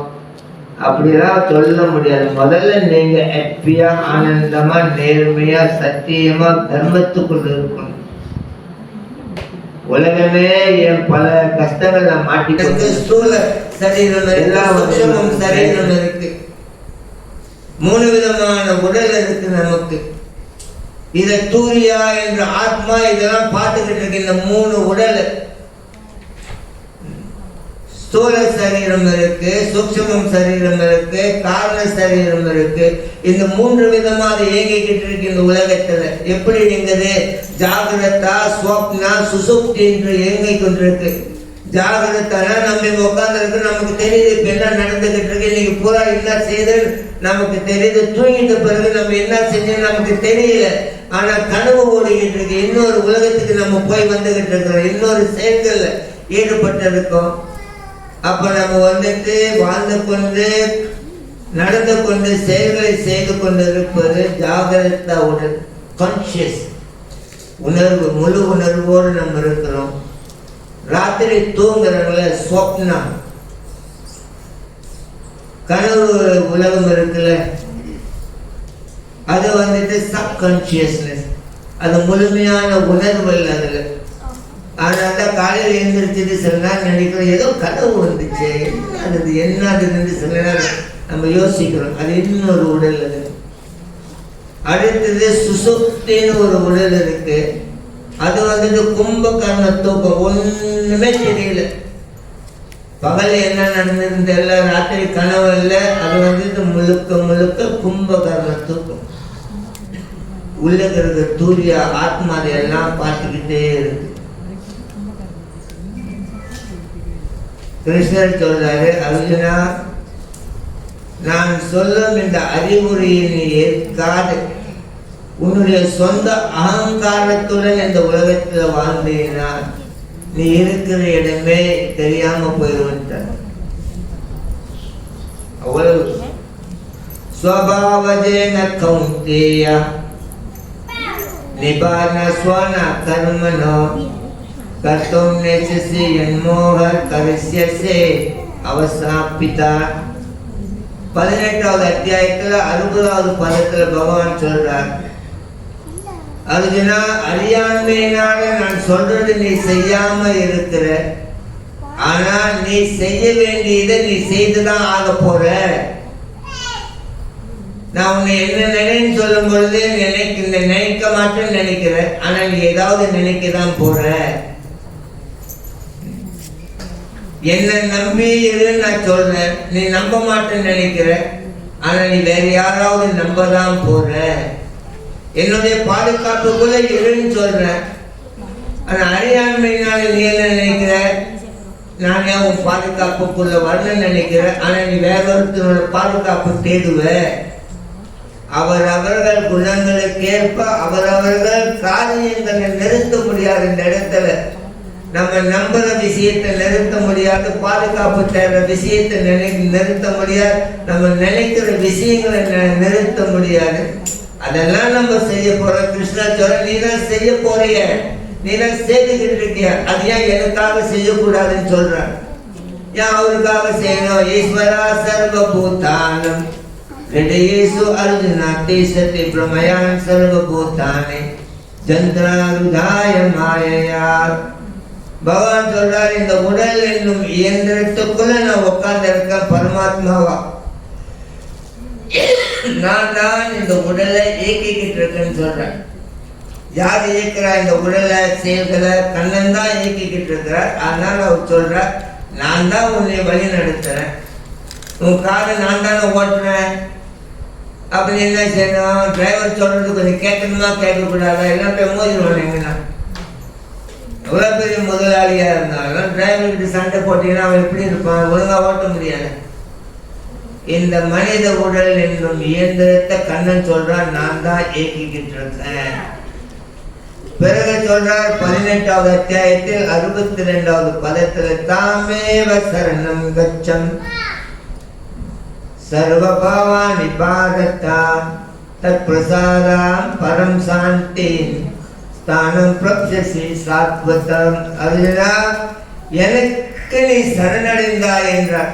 அப்படிலாம் சொல்ல முடியாது. முதல்ல நீங்க ஹாப்பியா ஆனந்தமா நேர்மையா சத்தியமா தர்மத்துக்குள்ள இருக்கணும். உலகமே என் பல கஷ்டங்கள் மாட்டிக்கிட்டு ஸ்தூல சரீரம் சரீரம் இருக்கு, 3 விதமான உடல் இருக்கு நமக்கு. இத தூரியா என்ற ஆத்மா இதெல்லாம் பார்த்துக்கிட்டு இருக்கு. இந்த 3 உடல், ஸ்தூல சரீரம் இருக்கு, சூக்ஷ்மம் சரீரம் இருக்கு, காரண சரீரம் இருக்கு. இந்த 3 விதமா அதை இயங்கிக்கிட்டு இருக்கு இந்த உலகத்துல. எப்படி நீங்கிறது? ஜாகிரதா, ஸ்வப்னா, சுசுப்தி என்று இயங்கிக் கொண்டிருக்கு. ஜாகிரதானா நம்ம உட்கார்ந்து இருக்கு, நமக்கு தெரியுது இப்ப என்ன நடந்துகிட்டு இருக்கு, இன்னைக்கு பூரா என்ன செய்து நமக்கு தெரியுது. தூங்கிட்ட பிறகு நம்ம என்ன செஞ்சோம் நமக்கு தெரியல. ஆனா கனவு ஓடிக்கிட்டு இருக்கு, இன்னொரு உலகத்துக்கு நம்ம போய் வந்துகிட்டு இருக்கிறோம், இன்னொரு செயல்கள்ல ஈடுபட்டு இருக்கோம். அப்ப நம்ம வந்துட்டு வாழ்ந்து கொண்டு நடந்து கொண்டு செயல்களை செய்து கொண்டு இருப்பது ஜாகிரதா உணர்வு, கான்சியஸ் உணர்வு, முழு உணர்வோடு நம்ம இருக்கிறோம். ராத்திரி தூங்குறவங்கள ஸ்வப்னா, கனவு உலகம் இருக்குல்ல, அது வந்துட்டு சப்கான்சியஸ்னஸ், அது முழுமையான உணர்வு இல்லை அதுல. அதனால காலையில் எழுந்திரிச்சது சில நேரம் நினைக்கிறோம் ஏதோ கனவு வந்துச்சு, என்னது சில நேரம் நம்ம யோசிக்கிறோம். அது இன்னொரு உடல். அது அடுத்தது சுசுப்தின்னு ஒரு உடல் இருக்கு. அது வந்துட்டு கும்பகர்ண தூக்கம். ஒண்ணுமே தெரியல, பகல் என்ன நடந்திருந்த தெரியல, ராத்திரி கனவு இல்லை. அது வந்துட்டு முழுக்க முழுக்க கும்பகர்ண தூக்கம். உள்ள இருக்கிற தூரிய ஆத்மா எல்லாம் பார்த்துக்கிட்டே இருக்கு. கிருஷ்ணர் சொல்றாரு, அர்ஜுனா, நான் சொல்லும் இந்த அறிவுரையை நீ ஏற்காது உன்னுடைய சொந்த அகங்காரத்துடன் இந்த உலகத்துல வாழ்ந்தீங்கன்னா நீ இருக்கிற இடமே தெரியாம போயிருவ. அவ்வளவு ஸ்வபாவஜேன கௌந்தேய நிபான ஸ்வன கர்மனோ கர்த்தும் நேசசி யன்மோஹ கரிஷ்யசே அவசாபிதா. 18வது அத்தியாயத்துல 60வது பதத்துல பகவான் சொல்றார், அர்ஜுனா, அறியாண்மையினால நான் சொல்றது நீ செய்யாம இருக்கிற. ஆனா நீ செய்ய வேண்டியதை நீ செய்துதான் ஆக போற. நான் உன்னை என்ன நினைன்னு சொல்லும் பொழுது நினைக்க மாட்டேன்னு நினைக்கிற. ஆனா நீ ஏதாவது நினைக்கதான் போற. என்ன நம்பி இருன்னு நான் சொல்றேன், நீ நம்ப மாட்டேன்னு நினைக்கிற. ஆனா நீ வேற யாராவது நம்பதான் போற. என்னுடைய பாதுகாப்புக்குள்ள இருன்னு சொல்றேன். ஆனா அறியாண்மையினால நீ என்ன நினைக்கிற, நான் ஏன் உன் பாதுகாப்புக்குள்ள வரணும்னு நினைக்கிற. ஆனா நீ வேற ஒருத்தரோட பாதுகாப்பு தேடுவ. அவரவர்கள் குணங்களுக்கேற்ப அவரவர்கள் காரியங்களை நிறுத்த முடியாது. இந்த இடத்துல நம்ம நம்புற விஷயத்தை நிறுத்த முடியாது, பாதுகாப்பு தேடுற விஷயத்தை நிறுத்த முடியாது, நம்ம நினைக்கிற விஷயங்களை நிறுத்த முடியாது. அதெல்லாம் நம்ம செய்ய போறோம். கிருஷ்ணா சொல்ற, நீ தான் செய்ய போறிய, நீ தான் செய்துகிட்டு இருக்கிய. அது ஏன் எனக்காக செய்யக்கூடாதுன்னு சொல்ற? ஏன் அவருக்காக செய்யணும்? ஈஸ்வரா சர்வபூதானம் ஹிருதயேஷு அர்ஜுனா திஷ்டதி பிரமயான் சர்வபூதானி ஜந்த்ராருதாய மாயையா. பகவான் சொல்றார், இந்த உடல் என்னும் இயந்திரத்துக்குள்ள நான் உட்கார்ந்து இருக்கேன் பரமாத்மாவா. நான் தான் இந்த உடலை இயக்கிக்கிட்டு இருக்கேன்னு சொல்றேன். யார் இயக்குறா இந்த உடலை செயல்களை? கண்ணன் தான் இயக்கிக்கிட்டு இருக்கிறார். அதனால அவர் சொல்றார், நான் தான் உன்னை வழி நடத்துறேன். உன் காரை நான் தானே ஓட்டுறேன். அப்படி என்ன செய்யணும்? டிரைவர் சொல்றது கொஞ்சம் கேட்கணுமா கேட்கக்கூடாதா? எல்லாம் போய் மோதிடுவாங்க. எங்கன்னா எவ்வளோ பெரிய முதலாளியா இருந்தாலும் டிரைவர்கிட்ட சண்டை போட்டீங்கன்னா அவன் எப்படி இருப்பான்? ஒழுங்கா ஓட்ட முடியாது. இந்த மனித உடல் என்னும் இயந்திரத்தை கண்ணன் சொல்றார், நான் தான் இயக்கிக்கிட்டு இருக்கேன். பிறகு சொல்றார் 18வது அத்தியாயத்தில் 62வது பதத்துல, தாமேவ சரணம் கச்சம் சர்வபாவானி பாரதா தத் பிரசாதாம் பரம் சாந்தி ஸ்தானம் பிரப்சசி சாத்வதம். அதுனா எனக்கு நீ சரணடைந்தாய் என்றார்.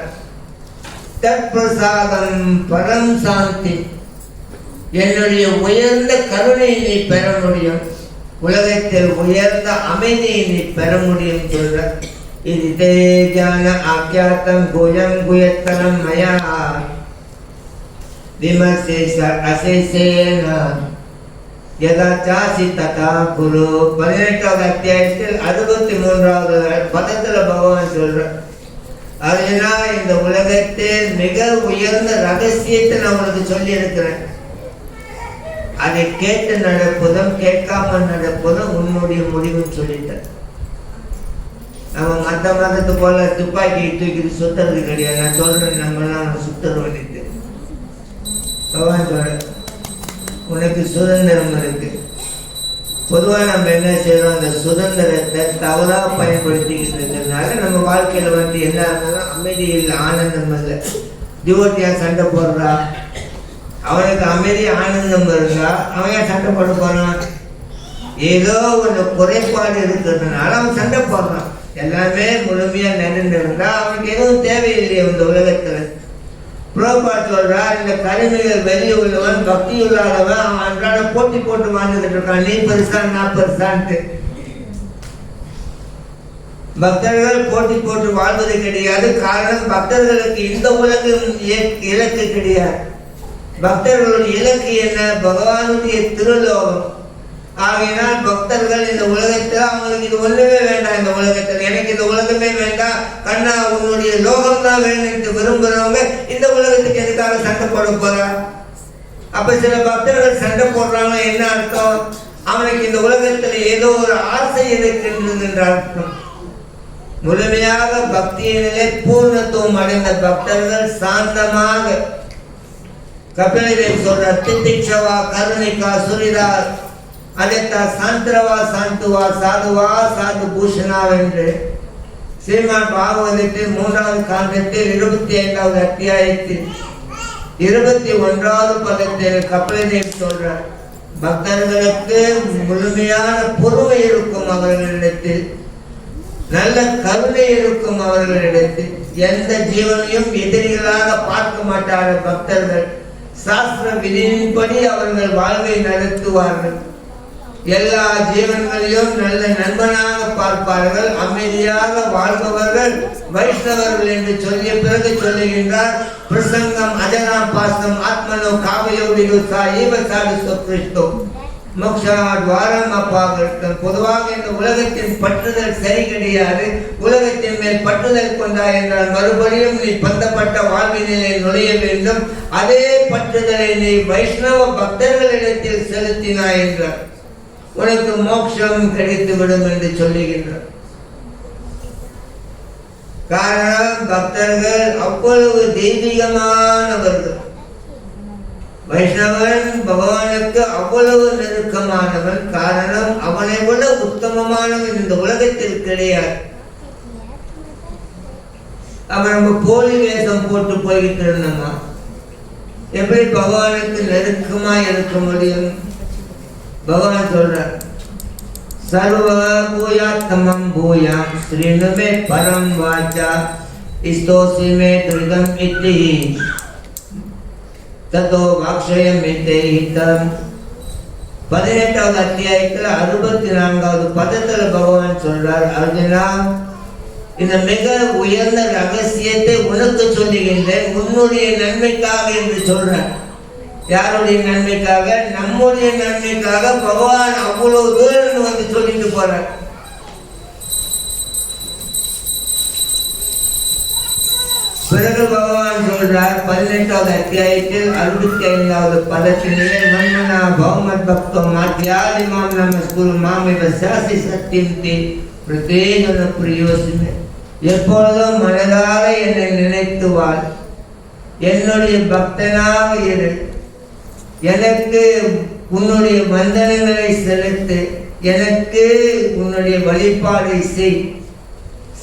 தத் பிரசாதம் பரம் சாந்தி, என்னுடைய உயர்ந்த கருணையை நீ பெற முடியும், உலகத்தில் உயர்ந்த அமைதியை நீ பெற முடியும் சொல்ற. இது தேஜான ஆக்யாத்தம் குயம் குயத்தனம் மயா விமர்சேஷ அசேசேன யதா சாசி ததா குரு. 18வது அத்தியாயத்தில் 63வது பதத்துல பகவான் சொல்ற, அதுனா இந்த உலகத்தில் மிக உயர்ந்த ரகசியத்தை நான் உனக்கு சொல்லி இருக்கிறேன். அதை கேட்டு நடப்பதும் கேட்காம நடப்பதும் உன்னுடைய முடிவுன்னு சொல்லிட்டேன். நம்ம மற்ற மதத்து போல துப்பாக்கி தூக்கிட்டு சுத்துறது கிடையாது. நான் சொல்றேன், நம்ம சுத்தர வேண்டியது. பகவான் சொல்ற, உனக்கு சுதந்திரம் இருக்கு. பொதுவாக நம்ம என்ன செய்யறோம், அந்த சுதந்திரத்தை தவறாக பயன்படுத்திக்கிட்டு இருக்கிறதுனால நம்ம வாழ்க்கையில வந்து என்ன இருந்தாலும் அமைதி இல்லை, ஆனந்தம் இல்லை. டிவோட்டியா சண்டை போடுறா, அவனுக்கு அமைதி ஆனந்தம் இருந்தா அவன் ஏன் சண்டை போட போறான்? ஏதோ ஒன்று குறைபாடு இருக்கிறதுனால அவன் சண்டை போடுறான். எல்லாமே முழுமையா நினைந்து இருந்தா அவனுக்கு எதுவும் தேவையில்லையே இந்த உலகத்துல. புரோபா சொல்றார், இந்த கருமைகள் வெளியே உள்ளவன் பக்தி இல்லாதவன் அவன் அன்றாட போட்டி போட்டு வாழ்ந்துகிட்டு இருக்கான், நீ பெருசா நான் பெருசான்ட்டு. பக்தர்கள் போட்டி போட்டு வாழ்வது கிடையாது. காரணம், பக்தர்களுக்கு இந்த உலகம் இலக்கு கிடையாது. பக்தர்களுடைய இலக்கு என்ன? பகவானுடைய திருலோகம். ஆகையினால் பக்தர்கள் இந்த உலகத்தில் அவங்களுக்கு இது ஒண்ணுமே வேண்டாம், இந்த உலகத்தில் எனக்கு இந்த உலகமே வேண்டாம், கண்ணா உன்னுடைய லோகம் தான் வேணும் என்று விரும்புறவங்க இந்த உலகத்துக்கு எதுக்காக சண்டை போட போறா? அப்ப சில பக்தர்கள் சண்டை போடுறாங்க, என்ன அர்த்தம்? அவனுக்கு இந்த உலகத்தில் ஏதோ ஒரு ஆசை இருக்கின்றது என்ற அர்த்தம். முழுமையாக பக்தியினிலே பூர்ணத்துவம் அடைந்த பக்தர்கள் சாந்தமாக, கபிலதேவ் சொல்ற தித்திக்ஷவா கருணிகா சுரிதா அதேத்தா சாந்திரவா சாந்துவா சாதுவா சாது பூஷணா என்று ஸ்ரீமத் பாகவதத்தில் 3வது காண்டத்தில் 25வது அத்தியாயத்தில் 21வது பதத்தில் கபிலதேவ் சொல்றார், பக்தர்களுக்கு முழுமையான பொறுமை இருக்கும் அவர்களிடத்தில், நல்ல கருணை இருக்கும் அவர்களிடத்தில், எந்த ஜீவனையும் எதிரிகளாக பார்க்க மாட்டார்கள் பக்தர்கள், சாஸ்திர விதியின்படி அவர்கள் வாழ்வை நடத்துவார்கள், எல்லா ஜீவன்களையும் நல்ல நண்பனாக பார்ப்பார்கள், அமைதியாக வாழ்பவர்கள் வைஷ்ணவர்கள் என்று சொல்லிய பிறகு சொல்லுகின்றார், பிரசங்கம் அஜனா பாசம் ஆத்மனோ காவயோடியோ சாயிவ சாது சொக்ரிஷ்டோ மோக்ஷாத்வாரம் அப்பாகட்டம். பொதுவாக இந்த உலகத்தின் பற்றுதல் சரி கிடையாது. உலகத்தின் மேல் பற்றுதல் கொண்டாய் என்றால் மறுபடியும் நீ பந்தப்பட்ட வாழ்வினிலே நுழைய வேண்டும். அதே பற்றுதலை நீ வைஷ்ணவ பக்தர்களிடத்தில் செலுத்தினாய் என்றார், உனக்கு மோட்சம் கிடைத்துவிடும் என்று சொல்லுகின்றார். காரணம், பக்தர்கள் அவ்வளவு தெய்வீகமானவர்கள். வைஷ்ணவன் பகவானுக்கு அவ்வளவு நெருக்கமானவன். காரணம், அவனை விட உத்தமமானவன் இந்த உலகத்தில் கிடையாது. அவன் நம்ம போலி வேஷம் போட்டு போய்கிட்டு இருந்தோமா, எப்படி பகவானுக்கு நெருக்கமா இருக்க முடியும்? பகவான் சொல்றார், சர்வ பூயாத்தமம் பூயாம் ஸ்ரீனுமே பரம் வாச்சா இஸ்தோசி மே துரிதம் இத்தி ததோ வாக்ஷயம் இத்தே ஹிதம். 18வது அத்தியாயத்தில் 64வது பதத்தில் பகவான் சொல்றார், அர்ஜுனா, இந்த மிக உயர்ந்த ரகசியத்தை உனக்கு சொல்லுகின்றேன், உன்னுடைய நன்மைக்காக என்று சொல்றார். யாருடைய நன்மைக்காக? நம்முடைய நன்மைக்காக. பகவான் அவ்வளவு தூரம் வந்து சொல்லிட்டு போறார். பிறகு பகவான் சொல்றார் 18வது அத்தியாயத்தில் 65வது பதத்திலே, மன்மனா பௌமத் பக்தம் மாத்யாதிமாம் நமஸ்குரு மாமிவ சாசி சத்தியந்தி பிரதேஜன பிரியோசிமே. எப்பொழுதும் மனதார என்னை நினைத்து வாழ், என்னுடைய பக்தனாக இரு, எனக்கு உன்னுடைய வந்தனங்களை செலுத்து, எனக்கு உன்னுடைய வழிபாடை செய்,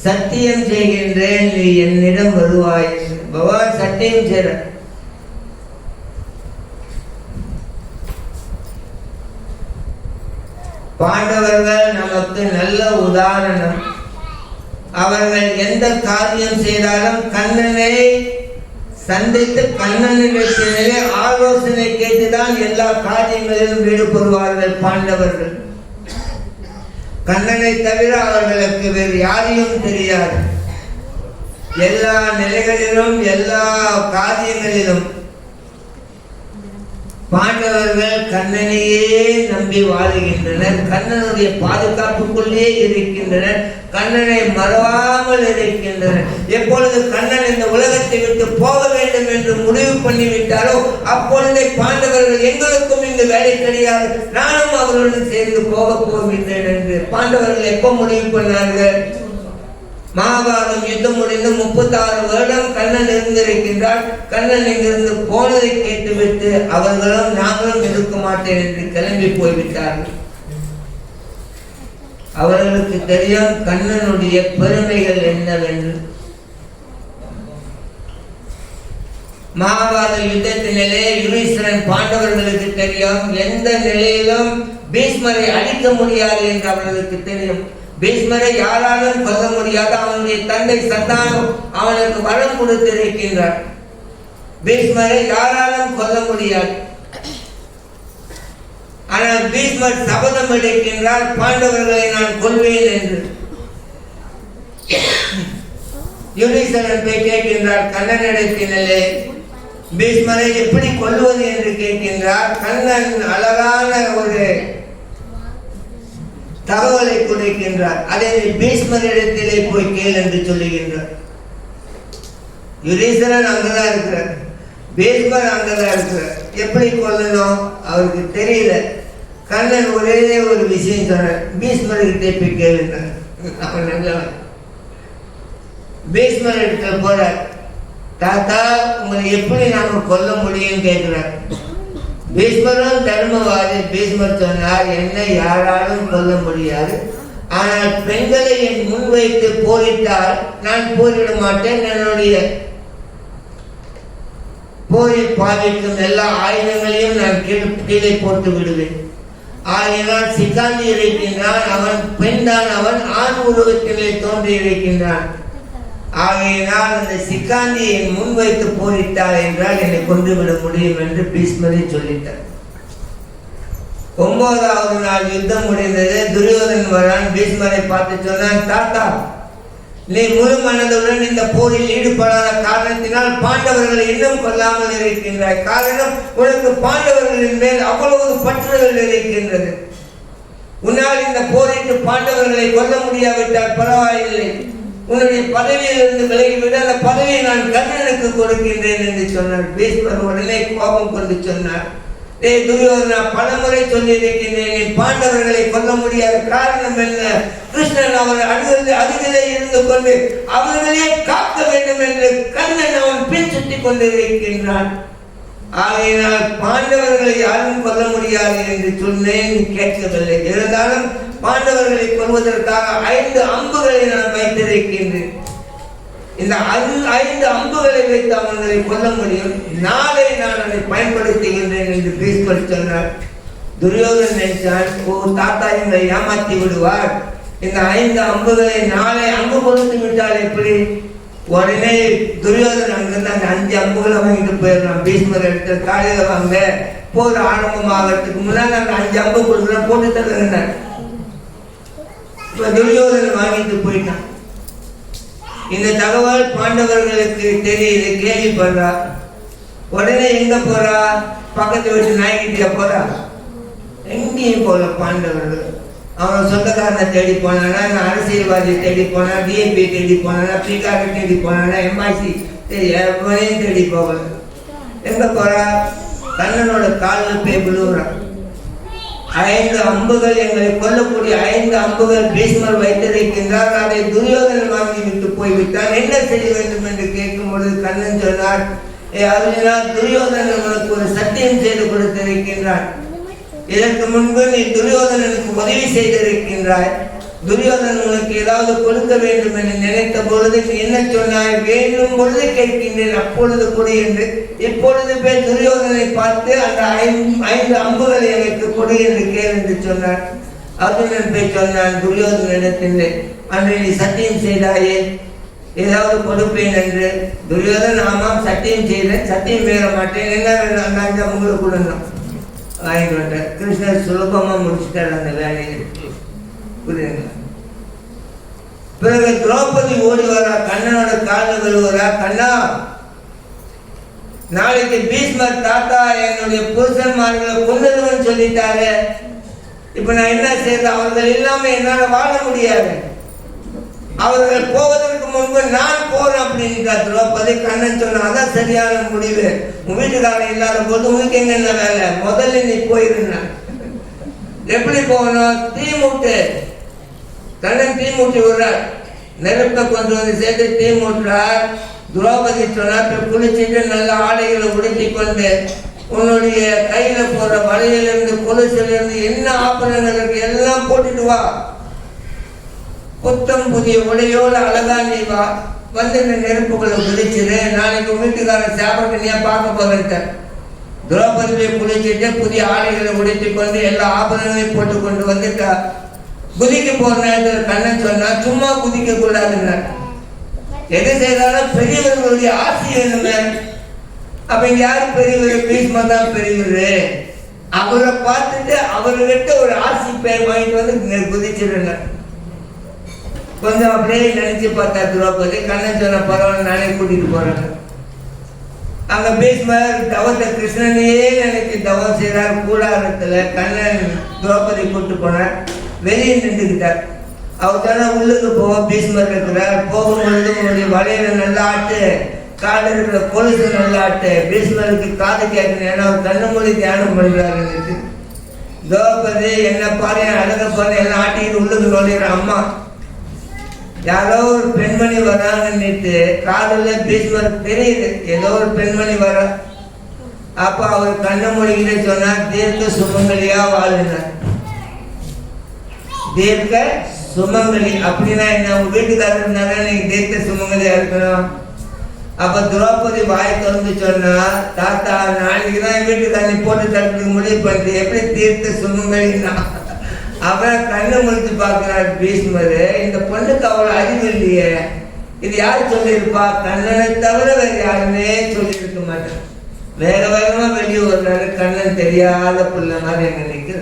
சத்தியம் செய்கின்றேன் நீ என்னிடம் வருவாய். பகவான் சத்தியம் செய்ற. பாண்டவர்கள் நமக்கு நல்ல உதாரணம். அவர்கள் எந்த காரியம் செய்தாலும் கண்ணனை சந்தித்து கண்ணனிடத்திலே ஆலோசனை கேட்டுதான் எல்லா காரியங்களிலும் ஈடுபடுவார்கள் பாண்டவர்கள். கண்ணனை தவிர அவர்களுக்கு வேறு யாரையும் தெரியாது. எல்லா நிலைகளிலும் எல்லா காரியங்களிலும் பாண்டவர்கள் கண்ணனையே நம்பி வாழுகின்றனர். கண்ணனுடைய பாதுகாப்புக்குள்ளே இருக்கின்றனர். கண்ணனை மறவாமல் இருக்கின்றனர். எப்பொழுது கண்ணன் இந்த உலகத்தை விட்டு போக வேண்டும் என்று முடிவு பண்ணிவிட்டாரோ அப்பொழுதே பாண்டவர்கள் எங்களுக்கும் இங்கு வேலை கிடையாது, நானும் அவர்களுடன் சேர்ந்து போக போகின்றேன் என்று பாண்டவர்கள் எப்ப முடிவு பண்ணார்கள்? மகாபாரதம் யுத்தம் முடிந்து 36 வருடம் கண்ணன் இருந்திருக்கின்றார். கண்ணன் இங்கிருந்து போனதை கேட்டுவிட்டு அவர்களும் நாங்களும் இருக்க மாட்டேன் என்று கிளம்பி போய்விட்டார்கள். அவர்களுக்கு தெரியும் கண்ணனுடைய பெருமைகள் என்னவென்று. மகாபாரத யுத்தத்தினிலே யுதிஷ்டிரன் பாண்டவர்களுக்கு தெரியும் எந்த நிலையிலும் பீஷ்மரை அழிக்க முடியாது என்று அவர்களுக்கு தெரியும். பீஷ்மரை யாராலும் கொல்ல முடியாது. அவனுடைய தந்தை சந்தானம் அவனுக்கு வரம் கொடுத்திருக்கின்றார். பீஷ்மரை யாராலும் கொல்ல முடியாது. ஆனால் பீஷ்மர் சபதம் எடுக்கின்றார், பாண்டவர்களை நான் கொல்வேன் என்று. யுதிஷ்டிரன் போய் கேட்கின்றார் கண்ணனிடத்திலே, பீஷ்மரை எப்படி கொல்வது என்று கேட்கின்றார். கண்ணன் அழகான ஒரு தகவலை கொடுக்கின்றார். அதை பீஷ்மரிடத்திலே போய் கேள் என்று சொல்லுகின்றார். யுதிஷ்டிரன் அங்கதான் இருக்கிறார், பீஷ்மர் அங்கதான் இருக்கிறார். எப்படி கொல்லணும் அவருக்கு தெரியல. கண்ணன் ஒரே ஒரு விஷயம் சொன்னார், பீஷ்மர்கிட்ட போய் கேளுங்க. அவன் நல்லவன். பீஷ்மர் இடத்துல போறார். தாத்தா உங்களை எப்படி நாம கொல்ல முடியும்னு கேட்கிறார். பீஷ்மரும் தர்மவாதி. பீஷ்மர் சொன்னார், என்னை யாராலும் கொல்ல முடியாது, ஆனால் பெண்களை என் முன் வைத்து போரிட்டால் நான் போரிட மாட்டேன். என்னுடைய போரில் பாவிக்கும் எல்லா ஆயுதங்களையும் நான் கீழே போட்டு விடுவேன். ஆகையினால் சிகாந்தி இருக்கின்றான், அவன் பெண் தான், அவன் ஆண் உருவத்திலே தோன்றி இருக்கின்றான். ஆகையினால் அந்த சிகாந்தியை முன் வைத்து போரிட்டார் என்றால் என்னை கொண்டுவிட முடியும் என்று பீஷ்மரை சொல்லிட்டார். 9வது நாள் யுத்தம் முடிந்தது. துரியோதன் வரான். பீஷ்மரை பார்த்து சொன்னான், தாத்தா நீ முழு மனதுடன் இந்த போரில் ஈடுபடாத காரணத்தினால் பாண்டவர்களை இன்னும் கொல்லாமல் இருக்கின்றாய். காரணம், உனக்கு பாண்டவர்களின் மேல் அவ்வளவு பற்றுதல் இருக்கின்றது. உன்னால் இந்த போரிட்டு பாண்டவர்களை கொல்ல முடியாவிட்டால் பரவாயில்லை, உன்னுடைய பதவியிலிருந்து விலகிவிட அந்த பதவியை நான் கண்ணனுக்கு கொடுக்கின்றேன் என்று சொன்னார். பீஷ்மர் உடனே கோபம் கொண்டு சொன்னார், துரியோதனா பலமுறை சொல்லி இருக்கின்றேன், நீ பாண்டவர்களை கொல்ல முடியாத காரணம் என்ன? கிருஷ்ணன் அவர் அருகிலே இருந்து கொண்டு அவர்களே காக்க வேண்டும் என்று கண்ணன் அவன் பின் சுட்டி கொண்டிருக்கின்றான். ஆகையினால் பாண்டவர்களை யாரும் கொல்ல முடியாது என்று சொன்னேன், கேட்கவில்லை. இருந்தாலும் பாண்டவர்களை கொல்வதற்காக 5 அம்புகளை நான் வைத்திருக்கின்றேன். இந்த 5 அம்புகளை வைத்து அவர்களை கொல்ல முடியும். நாளை நான் அதை பயன்படுத்துகின்றேன் என்று பீஷ்மர் சொன்னார். துரியோதன் நினைச்சான், ஓ தாத்தா எங்களை ஏமாற்றி விடுவார், இந்த 5 அம்புகளை நாளை அம்பு கொடுத்து விட்டால் எப்படி? உடனே துரியோதன் அங்கிருந்து அந்த 5 அம்புகளை வாங்கிட்டு போயிடலாம். பீஷ்மர் எடுத்து காலையில வாங்க, போர் ஆரம்பமாகறதுக்கு முன்னாடி அந்த 5 அம்பு கொடுக்குற போட்டு தருகிறார். துரியோதன் வாங்கிட்டு போயிட்டான். இந்த தகவல் பாண்டவர்களுக்கு தெரியுது, கேள்விப்படுறா. உடனே எங்க போறா? பக்கத்து வீட்டு நாய்கிட்டியா போறா? எங்கேயும் போல பாண்டவர்கள். அவன் சொந்தக்காரனை தேடி போனானா, அரசியல்வாதியை தேடி போனா, டிஎம்பி தேடி போனானா, பிகாரை தேடி போனானா, எம்ஐசி எவனையும் தேடி போகல. எங்க போறா? கண்ணனோட காலில் போய் விழுவுறான். 5 அம்புகள், எங்களை கொல்லக்கூடிய 5 அம்புகள் பீஷ்மர் வைத்திருக்கின்றார், அதை துரியோதனன் வாங்கி விட்டு போய்விட்டான், என்ன செய்ய வேண்டும் என்று கேட்கும் பொழுது கண்ணன் சொன்னார், அதனால் துரியோதனன் உனக்கு ஒரு சத்தியம் செய்து கொடுத்திருக்கின்றான். இதற்கு முன்பு நீ துரியோதனனுக்கு உதவி செய்திருக்கின்றாய். துரியோதனன் உனக்கு ஏதாவது கொடுக்க வேண்டும் என்று நினைத்த பொழுது நீ என்ன சொன்னாய்? வேண்டும் பொழுது கேட்கின்றேன், அப்பொழுது கொடு என்று. இப்பொழுது போய் துரியோதனை பார்த்து அந்த 5 அம்புகளை எனக்கு கொடு என்று கேள் என்று சொன்னார். அர்ஜுனன் போய் சொன்னான் துரியோதனிடத்தில், அன்று நீ சத்தியம் செய்தாயே ஏதாவது கொடுப்பேன் என்று. துரியோதன், ஆமாம் சத்தியம் செய்தேன், சத்தியம் மீற மாட்டேன், என்ன அந்த 5 அம்புகளை கொடுங்க வாங்கிட்டு வந்தார். கிருஷ்ணர் சுலபமா முடிச்சுட்டார் அந்த வேலையை. புரியுதுங்களா? பிறகு திரௌபதி ஓடி வரா, கண்ணனோட காலில் விழுவரா, கண்ணா நாளைக்கு பீஷ்மர் தாத்தா என்னுடைய புருஷன்மார்களை கொண்டதுன்னு சொல்லிட்டாரு, இப்ப நான் என்ன செய்யறது? அவர்கள் இல்லாம என்னால வாழ முடியாது, அவர்கள் போவதற்கு முன்பு நான் போறேன் அப்படின்னு திரௌபதி. கண்ணன் சொன்ன, அதான் சரியான முடிவு, உன் வீட்டுக்காரன் இல்லாத போது உனக்கு எங்க என்ன வேலை, முதல்ல நீ போயிருந்த. எப்படி போகணும்? தீ மூட்டு. கண்ணன் தீ மூட்டி விடுறார், நெருப்பை கொண்டு வந்து சேர்த்து தீ மூட்டுறார். திரௌபதி சொன்னார், குளிச்சுட்டு நல்ல ஆடைகளை உடுத்தி கொண்டு உன்னுடைய கையில போற வலையிலிருந்து கொலுசிலிருந்து என்ன ஆபரணங்கள் இருக்கு எல்லாம் போட்டுட்டு வா, புத்தம் புதிய உடையோட அழகா நீ வா, வந்து இந்த நெருப்புகளை குளிச்சிரு, நாளைக்கு வீட்டுக்காரன் சாப்பிட்டு பார்க்க போகிறேன். திரௌபதியை குளிச்சுட்டு புதிய ஆடைகளை உடுத்தி கொண்டு எல்லா ஆபரணங்களையும் போட்டு கொண்டு வந்துட்டா. குதிக்க போற நேரத்தில் கண்ணன் சொன்னா, சும்மா குதிக்க கூடாதுங்க, எது செய்தாலும் பெரியவர்களுடைய ஆசை வேணுங்க. அப்ப இங்க யாரு பெரியவர்? பீஷ்மர் தான் பெரியவர். அவரை பார்த்துட்டு அவர்கிட்ட ஒரு ஆசி பேர் வாங்கிட்டு வந்து குதிச்சிருங்க. கொஞ்சம் அப்படியே நினைச்சு பார்த்தா திரௌபதி. கண்ணன் சொன்ன பரவாயில்ல, நானே கூட்டிட்டு போறேன். அங்க பீஷ்மர் தவத்தை கிருஷ்ணனையே நினைச்சு தவம் செய்யறார். கூடாரத்துல கண்ணன் திரௌபதி கூட்டு போனார். வெளியே நின்றுக்கிட்டார். அவர் தானே உள்ளுக்கு போக பீஷ்மர் இருக்கிறார். போகும்பொழுது உங்களுடைய வலையில நல்லா ஆட்டு, காடு இருக்கிற கொலுசு நல்லா ஆட்டு. பீஷ்மருக்கு காது கேட்கணும், ஏன்னா அவர் கண்ணு மொழி தியானம் பண்றாரு. திரௌபதி என்ன பாரு, அழக பாரு, எல்லாம் ஆட்டிக்கிட்டு உள்ளுக்கு நோண்டிடுற அம்மா. யாரோ ஒரு பெண்மணி வராங்கன்னுட்டு காதல பீஷ்மருக்கு தெரியுது, ஏதோ ஒரு பெண்மணி வர. அப்ப அவர் கண்ண மொழிகிட்ட சொன்னார், தீர்க்க சுமங்கலியா வாழுனார். தீர்க்க சுமங்கலி அப்படின்னா என்ன? உங்க வீட்டுக்காரர் இருந்தாங்க, நீங்க தீர்க்க சுமங்கலியா இருக்கணும். அப்ப திரௌபதி வாய் திறந்து சொன்னா, தாத்தா நாளைக்குதான் என் வீட்டுக்காரனை போட்டு தடுக்கிறதுக்கு முடிவு பண்ணிட்டு எப்படி தீர்க்க சுமங்கலின்னா? அவன் கண்ணு முடிச்சு பார்க்கிறார் பீஷ்மரு. இந்த பொண்ணுக்கு அவ்வளவு அறிவு இல்லையே, இது யாரு சொல்லியிருப்பா? கண்ணனை தவிர வேற யாருமே சொல்லியிருக்க மாட்டேன். வேக வேகமா வெளியே வர்றாரு, கண்ணன் தெரியாத புள்ள மாதிரி எங்க நிக்கிற.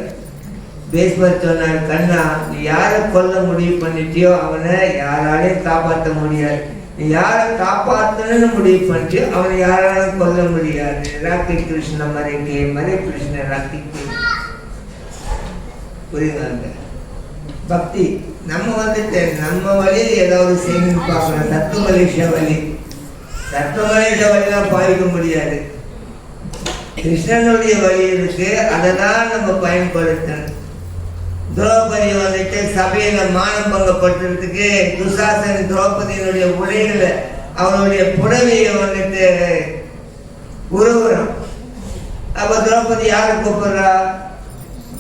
பீஷ்மர் சொன்னார், கண்ணா நீ யாரை கொல்ல முடிவு பண்ணிட்டியோ அவனை யாராலையும் காப்பாற்ற முடியாது. நீ யாரை காப்பாற்றணும்னு முடிவு பண்ணிட்டியோ அவனை யாராலும் கொல்ல முடியாது. ராக்கி கிருஷ்ண மறைக்கே மறை கிருஷ்ண ராக்கிக்கு. புரியுதாங்க? பக்தி நம்ம வந்துட்டு நம்ம வழியில் ஏதாவது செய்யணும்னு பார்க்கணும். தத்துவமலேஷ வழி, தத்துவமலேஷ வழியெல்லாம் பாதிக்க முடியாது. கிருஷ்ணனுடைய வழி இருக்கு, அதை தான் நம்ம பயன்படுத்தணும். திரௌபதி வந்துட்டு சபையில மானம் பங்கப்பட்டதுக்கு துசாசன் திரௌபதியினுடைய உடைகளை அவனுடைய புடவையை வந்துட்டு உருவுறான். அப்ப திரௌபதி யாரை கூப்பிடுறா?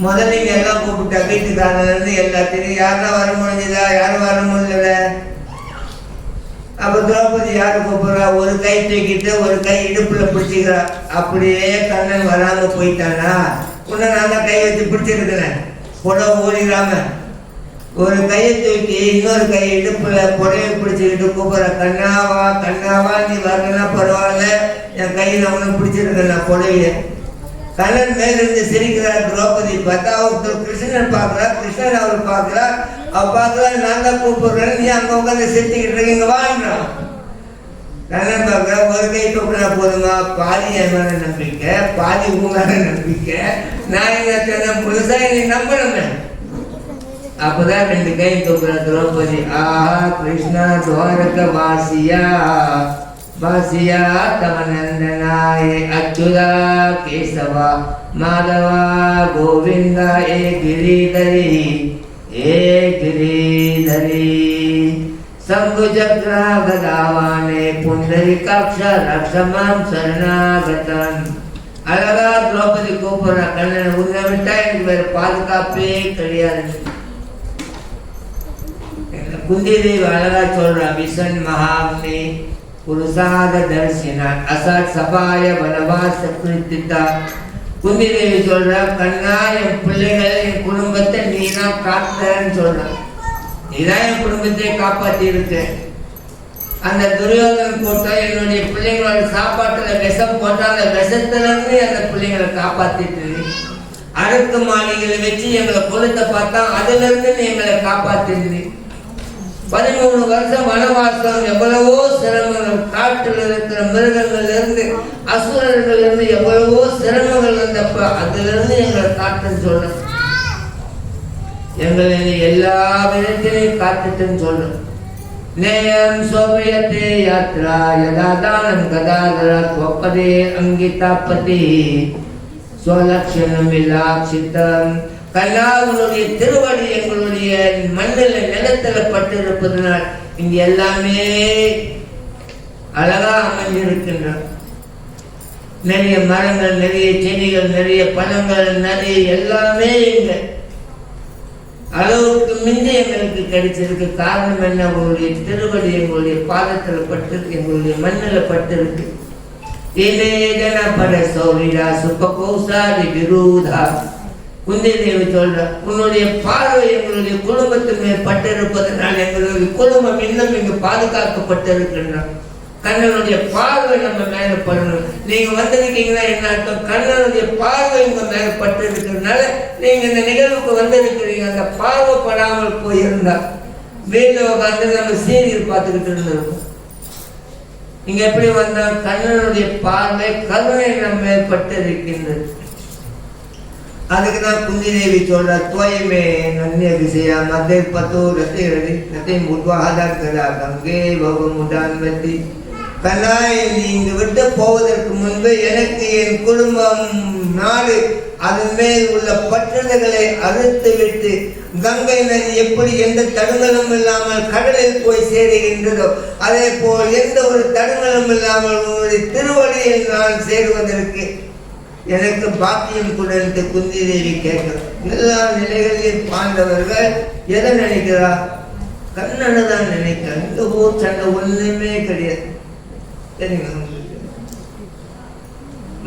முதல்ல எல்லாம் கூப்பிட்டா, வீட்டுக்காரங்க இருந்து எல்லாத்தையும் யாரா வர முடிஞ்சதா, யாரும் வர முடியல. அப்ப திரௌபதி யாரு கூப்பிடுறா? ஒரு கை தூக்கிட்டு ஒரு கை இடுப்புல பிடிச்சிக்கிறா. அப்படியே கண்ணன் வராம போயிட்டானா? உன்ன நான் தான் கை வச்சு பிடிச்சிருக்கிறேன், புடவை ஓடிடாம. ஒரு கையை தூக்கி இன்னொரு கை இடுப்புல புடவை பிடிச்சிக்கிட்டு கூப்பிடுற, கண்ணாவா கண்ணாவா, நீ வரலன்னா பரவாயில்ல, என் கையில உனக்கு பிடிச்சிருக்கேன் நான் புடவைய. கண்ணன் மேலிருந்து சிரிக்கிறார். திரௌபதி பார்த்தா அவர் கிருஷ்ணன் பார்க்கிறா, கிருஷ்ணன் அவர் பார்க்கிறா. அவ பார்க்கிறா, நான் தான் கூப்பிடுறேன், நீ அங்க உட்காந்து சிரிச்சுக்கிட்டு இருக்கீங்க வாங்கினான். கண்ணன் பார்க்கிறா, ஒரு கை கூப்பிடா போதுமா? பாதி என் மேல நம்பிக்கை, பாதி உங்க மேல நம்பிக்கை. நான் என்ன முழுசா நீ நம்பணுமே. அப்பதான் ரெண்டு கை கூப்பிடுற திரௌபதி. ஆஹா கிருஷ்ணா துவாரக வாசியா வாசியா தவநந்தனாய அச்சுதா கேசவா மாதவா கோவிந்தா ஏ கிரிதரி ஏ கிரிதரி சங்குச்சக்ரா கதாவானே புண்டரிகாட்ச ரக்ஷமாம் சரணாகதம். அழகா திரௌபதி கூப்பிடுற, கண்ணன் உன்னை விட்டா எனக்கு வேற பாதுகாப்பே கிடையாது. குந்தி தேவி அழகா சொல்றா, விசன் மகாக்னி புருஷாத தரிசினா அசாத் சபாய வனவாச கிருத்திதா. குந்தி தேவி சொல்ற, கண்ணா என் பிள்ளைகளை என் குடும்பத்தை நீதான் காத்தன்னு சொல்ற. நீதான் என் குடும்பத்தை காப்பாத்தி இருக்க. அந்த துரியோதன் கூட்டம் என்னுடைய பிள்ளைங்களோட சாப்பாட்டுல விஷம் போட்டா அந்த விஷத்துல இருந்து அந்த பிள்ளைங்களை காப்பாத்திட்டு, அடுக்கு மாளிகளை வச்சு எங்களை கொளுத்த பார்த்தா அதுல இருந்து எங்களை காப்பாத்திருந்தீ. 13 வருஷம் வனவாசம், எவ்வளவோ சிரமங்கள், காட்டில் இருக்கிற மிருகங்கள்ல இருந்து அசுரர்கள் இருந்து எவ்வளவோ சிரமங்கள் வந்தப்ப அதுல இருந்து எங்களை காட்டுன்னு சொல்ற. எங்களை எல்லா விதத்திலையும் காத்துட்டுன்னு சொல்ற. நேயம் சோபயத்தே யாத்ரா யதாதானம் கதாதரத் வப்பதே அங்கிதாபதி ஸ்வலக்ஷணம் இல்லாட்சிதம். கண்ணா உன்னுடைய திருவடி எங்களுடைய மண்ணில் நிலத்துல பட்டு இருப்பதனால் இங்க எல்லாமே அழகா அமைஞ்சிருக்கின்றன. நிறைய மரங்கள், நிறைய செடிகள், நிறைய பழங்கள், நிறைய எல்லாமே இங்க அளவுக்கு மிஞ்சி எங்களுக்கு கிடைச்சிருக்கு. காரணம் என்ன? உங்களுடைய திருவடி எங்களுடைய பாதத்துல பட்டு, எங்களுடைய மண்ணில் பட்டு இருக்கு. இதே ஜன பர சௌரிடா சுபகோசாதி விரோதா. குந்தி தேவி சொல்ற, உன்னுடைய பார்வை எங்களுடைய குடும்பத்தின் மேல் பட்டிருப்பதனால் எங்களுடைய குடும்பம் இன்னும் இங்கு பாதுகாக்கப்பட்டிருக்கின்றோம். கண்ணனுடைய பார்வை நம்ம மேல படணும். நீங்க வந்திருக்கீங்கன்னா என்ன அர்த்தம்? கண்ணனுடைய பார்வை உங்க மேல பட்டு இருக்கிறதுனால நீங்க இந்த நிகழ்வுக்கு வந்திருக்கிறீங்க. அந்த பார்வை படாமல் போயிருந்தா வீட்டில் உட்காந்து நம்ம சீரியல் பார்த்துக்கிட்டு இருந்திருக்கோம். இங்க எப்படி வந்தா? கண்ணனுடைய பார்வை கருணை நம்ம மேல் பட்டு இருக்கின்றது. அதுக்கு தான் குந்தி தேவி சொல்ற துவயமே நன்ய விஷயா மதே பத்து ரத்தை ரதி ரத்தை முத்வாஹாதார் கதா கங்கே பவமுதான் வத்தி. கண்ணாய், நீ இங்கு விட்டு போவதற்கு முன்பு எனக்கு என் குடும்பம், நாடு, அதன் மேல் உள்ள பற்றுதல்களை அறுத்து விட்டு கங்கை நதி எப்படி எந்த தடுங்களும் இல்லாமல் கடலில் போய் சேருகின்றதோ அதே போல் எந்த ஒரு தடுங்களும் இல்லாமல் உன்னுடைய திருவடியில் நான் சேருவதற்கு எனக்கு பாக்கியம் கூட என்று குந்தி தேவி கேட்கிறார். எல்லா நிலைகளில் பாண்டவர்கள் எதை நினைக்கிறா? கண்ணனை தான் நினைக்கிறார். இந்த ஊர் சண்டை ஒண்ணுமே கிடையாது.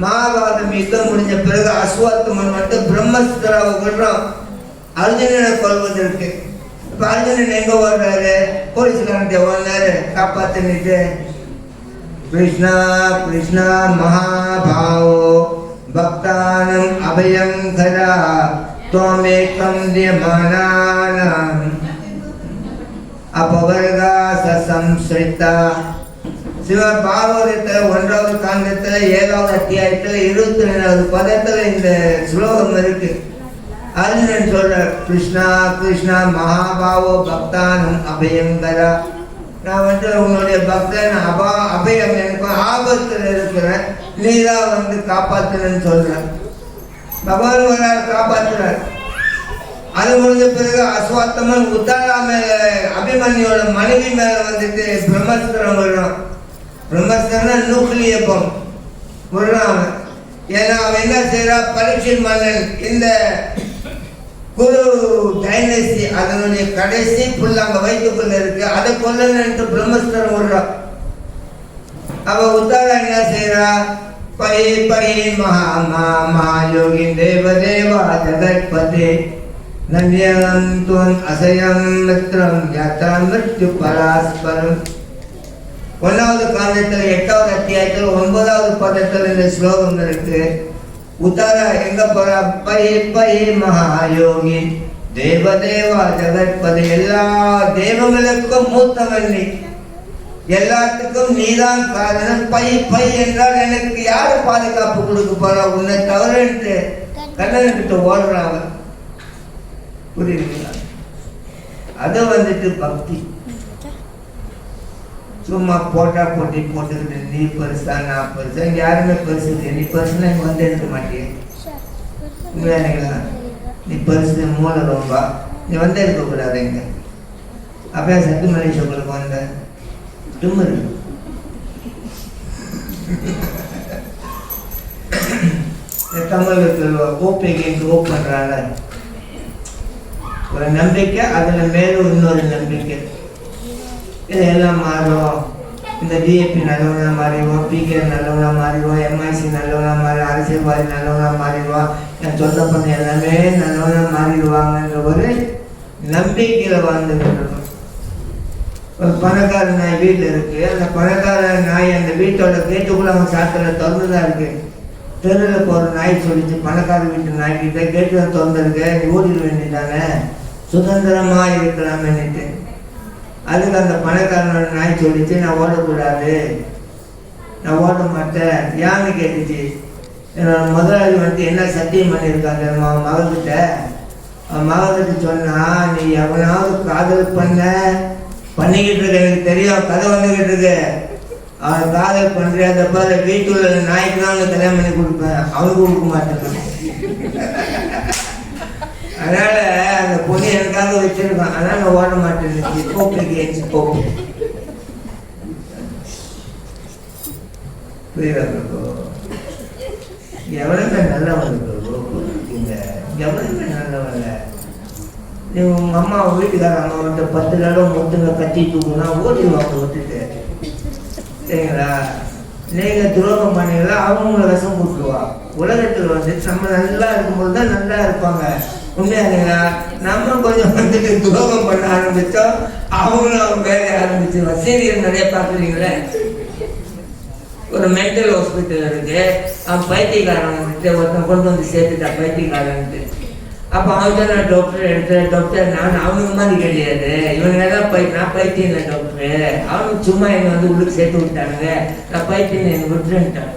மகாபாரதம் யுத்தம் முடிஞ்ச பிறகு அஸ்வத்தமன் வந்து பிரம்மஸ்திராவை கொள்றான் அர்ஜுனனை கொள்வதற்கு. இப்ப அர்ஜுனன் எங்க வர்றாரு? போலீஸ்காரன் வந்தாரு காப்பாத்திட்டு, கிருஷ்ணா கிருஷ்ணா மகாபாவோ பக்தானம் அபயங்கரா துவமேகம் தியமானானாம் அபவர்கா சம்ஸ்ரிதா. சிவன் பாகவதத்தில் 1வது காண்டத்தில் 7வது அத்தியாயத்தில் 22வது பதத்தில் இந்த ஸ்லோகம் இருக்கு. அர்ஜுனன் சொல்ற, கிருஷ்ணா கிருஷ்ணா மகாபாவோ பக்தானம் அபயங்கரா. நான் வந்து உன்னுடைய பக்தன், அபயம், எனக்கு ஆபத்தில் இருக்கிறேன், நீதான் வந்து காப்பாத்துறன்னு சொல்றேன். பகவான் வரார், காப்பாத்துறார். அது முடிஞ்ச பிறகு அஸ்வத்தமன் உத்தாரா மேல, அபிமன்யோட மனைவி மேல வந்துட்டு பிரம்மஸ்திரம் விடுறான். பிரம்மஸ்திரம் நியூக்ளியர் பம்ப் விடுறான். ஏன்னா அவன் என்ன செய்யறா? பரீட்சை மன்னன் இந்த குரு டைனஸ்டி அதனுடைய கடைசி புல் அங்க வைத்துக்குள்ள இருக்கு, அதை கொல்லணும்ட்டு பிரம்மஸ்திரம் விடுறான். அவ உத்தாரா என்ன செய்யறா? பரி பரி மகாயோகி தேவதேவா ஜகத்பதே நன்யம் துவம் அசயம் மித்ரம் யாத்ரா மிருத்யு பராஸ்பரம். 1வது காண்டத்தில் 8வது அத்தியாயத்தில் 9வது பதத்தில் இந்த ஸ்லோகம் இருக்கு. உத்தாரா எங்க போறா? பரி பரி மகாயோகி தேவதேவா ஜகத்பதே. எல்லா தெய்வங்களுக்கும் மூத்தவன் நீ, எல்லாத்துக்கும் நீதான் காரணம். பை பை என்றால் எனக்கு யாரு பாதுகாப்பு கொடுக்க போறா? உன்னை தவறுன்ட்டு கண்ணன்கிட்ட ஓடுறாங்க. புரியுதுங்களா? அது வந்துட்டு பக்தி. சும்மா போட்டா போட்டி போட்டுக்கிட்டு நீ பெருசா நான் பெருசா, இங்க யாருமே பெருசு இல்லை. நீ பெருசுனா இங்க வந்து எடுக்க மாட்டேன். உண்மையானீங்களா? நீ பெருசு மூளை ரொம்ப, நீ வந்து எடுக்க கூடாது. இங்க அப்ப சத்துமலை சொல்லுக்கு வந்த தும்மரு தமிழுக்கு ஓப்பைக்கு ஓப் பண்றாங்க. ஒரு நம்பிக்கை, அதுல மேலும் இன்னொரு நம்பிக்கை. இதெல்லாம் மாறும். இந்த டிஏபி நல்லவனா மாறிடுவோம், பிகே நல்லவனா மாறிடுவோம், எம்ஐசி நல்லவனா மாறி, அரசியல்வாதி நல்லவனா மாறிடுவான், என் சொந்த பண்ண எல்லாமே நல்லவனா மாறிடுவாங்கன்ற ஒரு நம்பிக்கையில வாழ்ந்துட்டு. ஒரு பணக்கார நாய் வீட்டில் இருக்கு. அந்த பணக்கார நாய் அந்த வீட்டோட கேட்டுக்குள்ள அவன் சாத்திர திறந்துதான் இருக்கு. தெருவில் போற நாய் சொல்லிச்சு பணக்கார வீட்டு நாய்கிட்ட, கேட்டு தான் திறந்துருக்கு, நீ ஓடிட வேண்டியதானே, சுதந்திரமா இருக்கலாம்னுட்டு. அதுக்கு அந்த பணக்காரனோட நாய் சொல்லிச்சு, நான் ஓடக்கூடாது, நான் ஓட மாட்டேன். யான்னு கேட்டுச்சு. என்னோட முதலாளி வந்து என்ன சத்தியம் பண்ணியிருக்காங்க மகள்கிட்ட. மகள்கிட்ட சொன்னா, நீ எவனாவது காதல் பண்ணிக்கிட்டு இருக்க, எனக்கு தெரியும், கதை வந்துகிட்டு இருக்கு, அவன் காதல் பண்றப்ப வீட்டுள்ள நாய்க்கு தான் அவனுக்கு கல்யாணம் பண்ணி கொடுப்பேன், அவனுக்கு கொடுக்க மாட்டேன். அதனால அந்த பொண்ணு எனக்காக வச்சிருக்கான், அதனால நான் ஓட மாட்டேன். கோப்பைக்கு கோப்பை புரியுதா? எவனுமே நல்லவன், எவனுமே நல்லவன். நீ உங்க அம்மா வீட்டுக்கார அம்மாவிட்ட 10 தடவை முட்டுங்க கட்டி தூக்குனா ஓடிடுவாங்க விட்டுட்டு. சரிங்களா? நீங்க துரோகம் பண்ணீங்களா, அவங்கள விஷம் கொடுத்துருவா. உலகத்தில் வந்து நம்ம நல்லா இருக்கும்போது தான் நல்லா இருப்பாங்க. உண்மையாங்களா? நம்ம கொஞ்சம் வந்துட்டு துரோகம் பண்ண ஆரம்பிச்சோம், அவங்களும் அவங்க வேலையை ஆரம்பிச்சிருவாங்க. சீரியல் நிறைய பார்க்குறீங்களே. ஒரு மென்டல் ஹாஸ்பிட்டல் இருக்கு, அவன் பைத்தியக்காரன் வந்துட்டு ஒருத்தன் கொண்டு வந்து சேர்த்துட்டா பைத்தியக்காரன்ட்டு. அப்போ அவன் நான் டாக்டர் எடுத்தேன், டாக்டர் நான் அவனுக்கு மாதிரி கிடையாது, இவனுங்க தான் நான் பைத்தியம் இல்லை டாக்டர், அவனுக்கு சும்மா என்னை வந்து உள்ளுக்கு சேர்த்து விட்டானுங்க, நான் பைத்தியம் என்னை விட்டுருன்ட்டான்.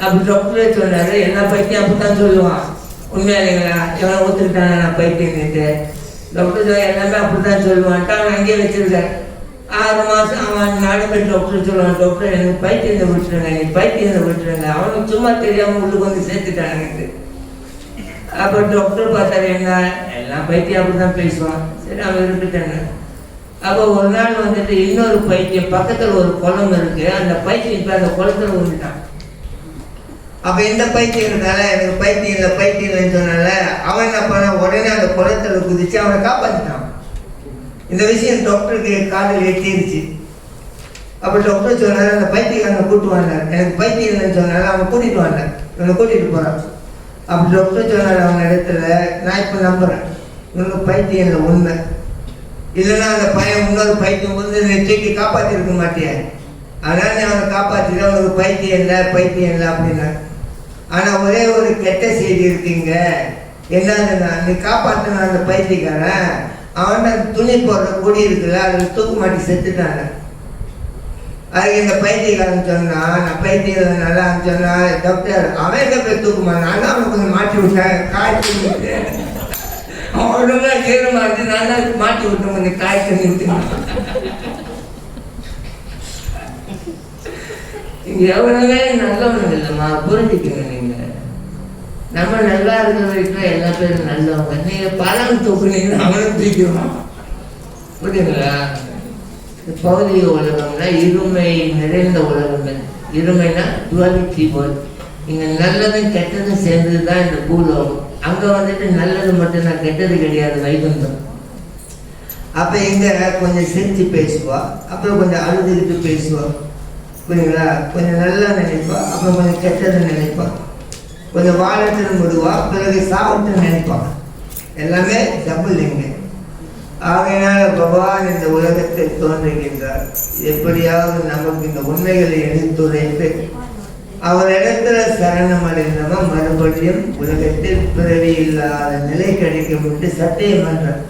அப்படி டாக்டரே சொன்னாரு, எல்லா பைத்தியம் அப்படித்தான் சொல்லுவான். உண்மையாலைங்களா எவனை ஒத்துக்கிட்டாங்க நான் பைத்தியங்கிட்டு டாக்டர் எல்லாமே அப்படித்தான் சொல்லுவான்ட்டு அவன் அங்கேயே வச்சிருக்கேன். 6 மாதம் அவன் நாடுபடி டாக்டர் சொல்லுவான், டாக்டர் எனக்கு பைத்தியத்தை விட்டுருங்க, நீ பைத்தியத்தை விட்டுருங்க. அவனுக்கு சும்மா தெரியாமல் உள்ளுக்கு வந்து சேர்த்துட்டானுங்க. அப்போ டாக்டர் பார்த்தாரு, என்ன எல்லாம் பைத்தியம் அப்படி தான் பேசுவான். சரி அவன் இருக்கட்டாங்க. அப்போ ஒரு நாள் வந்துட்டு இன்னொரு பைத்தியம் பக்கத்தில் ஒரு குளம் இருக்கு, அந்த பைத்தியம் இப்போ அந்த குளத்தில் விழுந்துட்டான். அப்போ இந்த பைத்தியம் இருந்தால எனக்கு பைத்தியம் இல்லைன்னு சொன்னால அவன் என்ன பண்ண உடனே அந்த குளத்துல குதிச்சு அவனை காப்பாற்றிட்டான். இந்த விஷயம் டாக்டருக்கு காதில் எட்டிருச்சு. அப்போ டாக்டர் சொன்னாரு, அந்த பைத்தியக்காரனை கூட்டு வந்தார், எனக்கு பைத்தியம் இல்லைன்னு சொன்னால அவன் கூட்டிட்டு வந்தார், இவனை கூட்டிட்டு போறான். அப்படி டாக்டர் சொன்னார் அவங்க இடத்துல, நான் இப்போ நம்புறேன் இவனுக்கு பைத்தியம் இல்லை உண்மை இல்லைன்னா அந்த பையன் இன்னொரு பைத்தியம் வந்து தூக்கி காப்பாற்றிருக்க மாட்டேன், அதனால நீ அவனை காப்பாற்றிட்டு அவனுக்கு பைத்தியம் இல்லை அப்படின்னா. ஆனால் ஒரே ஒரு கெட்ட செய்தி இருக்குங்க, என்னதுன்னா நீ காப்பாற்றின அந்த பைத்தியக்காரன் அவன் அந்த துணி போடுற கொடி இருக்குல்ல அதில் தூக்கு மாட்டி செத்துட்டாங்க. அதுக்கு இந்த பைத்தியக்காரன் சொன்னான், நான் பைத்தியம் நல்லா சொன்னா, டாக்டர் அவன் எங்கே போய் தூக்குமா, நான் அவனை கொஞ்சம் மாட்டி விட்டேன், காய்ச்சி விட்டு அவனுங்க ஈரமா இருக்கு, நான் தான் மாட்டி விட்டேன் கொஞ்சம் காய்ச்சி விட்டு. இங்க எவ்வளவே நல்லவனுங்க இல்லைம்மா, புரிஞ்சுக்கங்க. நீங்க நம்ம நல்லா இருக்கிற வரைக்கும் எல்லா பேரும் நல்லவங்க. நீங்க பணம் தூக்குனீங்கன்னா அவனும் தூக்கிடுவான், புரியுங்களா? பௌதிக உலகம்னா இருமை நிறைந்த உலகம். இருமைனா டுவாலிட்டி போல். இங்க நல்லதும் கெட்டதும் சேர்ந்தது தான் இந்த பூலோகம். அங்க வந்துட்டு நல்லது மட்டும்தான், கெட்டது கிடையாது, வைகுந்தம். அப்ப இங்க கொஞ்சம் சிரிச்சு பேசுவா, அப்புறம் கொஞ்சம் அழுதுகிட்டு பேசுவா, புரியுங்களா? கொஞ்சம் நல்லா நினைப்பா, அப்புறம் கொஞ்சம் கெட்டது நினைப்பா, கொஞ்சம் வாழட்டுன்னு விடுவா, பிறகு சாப்பிட்டு நினைப்பான். எல்லாமே டபுள் இங்க. ஆகையினால பகவான் இந்த உலகத்தை தோன்றுகின்றார். எப்படியாவது நமக்கு இந்த உண்மைகளை எடுத்துரைத்து அவரிடத்துல சரணம் அடைந்தவன் மறுபடியும் உலகத்தில் பிறவி இல்லாத நிலை கிடைக்கும் என்று சத்தியம் பண்றார்.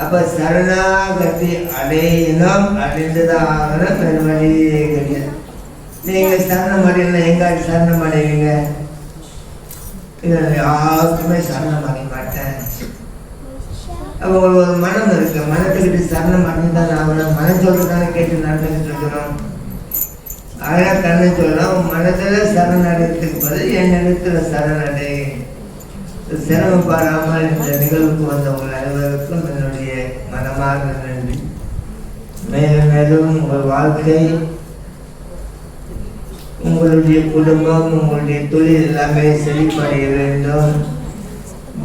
அப்ப சரணாகதி அடையினோம், அடைந்ததாக வேறு வழியே கிடையாது. நீங்க சரணம் அடையினா எங்காச்சும் சரணம் அடைவீங்க? யாருக்குமே சரணம் அடைய மாட்டேன். அப்போ ஒரு மனம் இருக்கு, மனத்துக்கிட்ட சரணம் அடைந்தான் ஆகணும். மனம் சொல்றதானே கேட்டு நடந்துகிட்டு இருக்கிறோம். அதனால் கண்ணு சொல்லலாம், மனத்துல சரணடைறதுக்கு பதில் என் இடத்துல சரணடை. சிரமம் பாராமல் இந்த நிகழ்வுக்கு வந்த உங்கள் அனைவருக்கும் என்னுடைய மனமார்ந்த நன்றி. மேலும் மேலும் உங்கள் வாழ்க்கை, உங்களுடைய குடும்பம், உங்களுடைய தொழில் எல்லாமே செழிப்படைய வேண்டும்.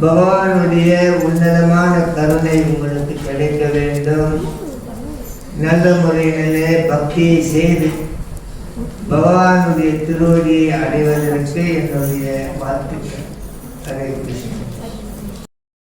பகவானுடைய உன்னதமான கருணை உங்களுக்கு கிடைக்க வேண்டும். நல்ல முறையிலே பக்தியை செய்து பகவானுடைய திருவடியை அடைவதற்கு என்னுடைய வாழ்த்துக்கள். ஹரே கிருஷ்ணா.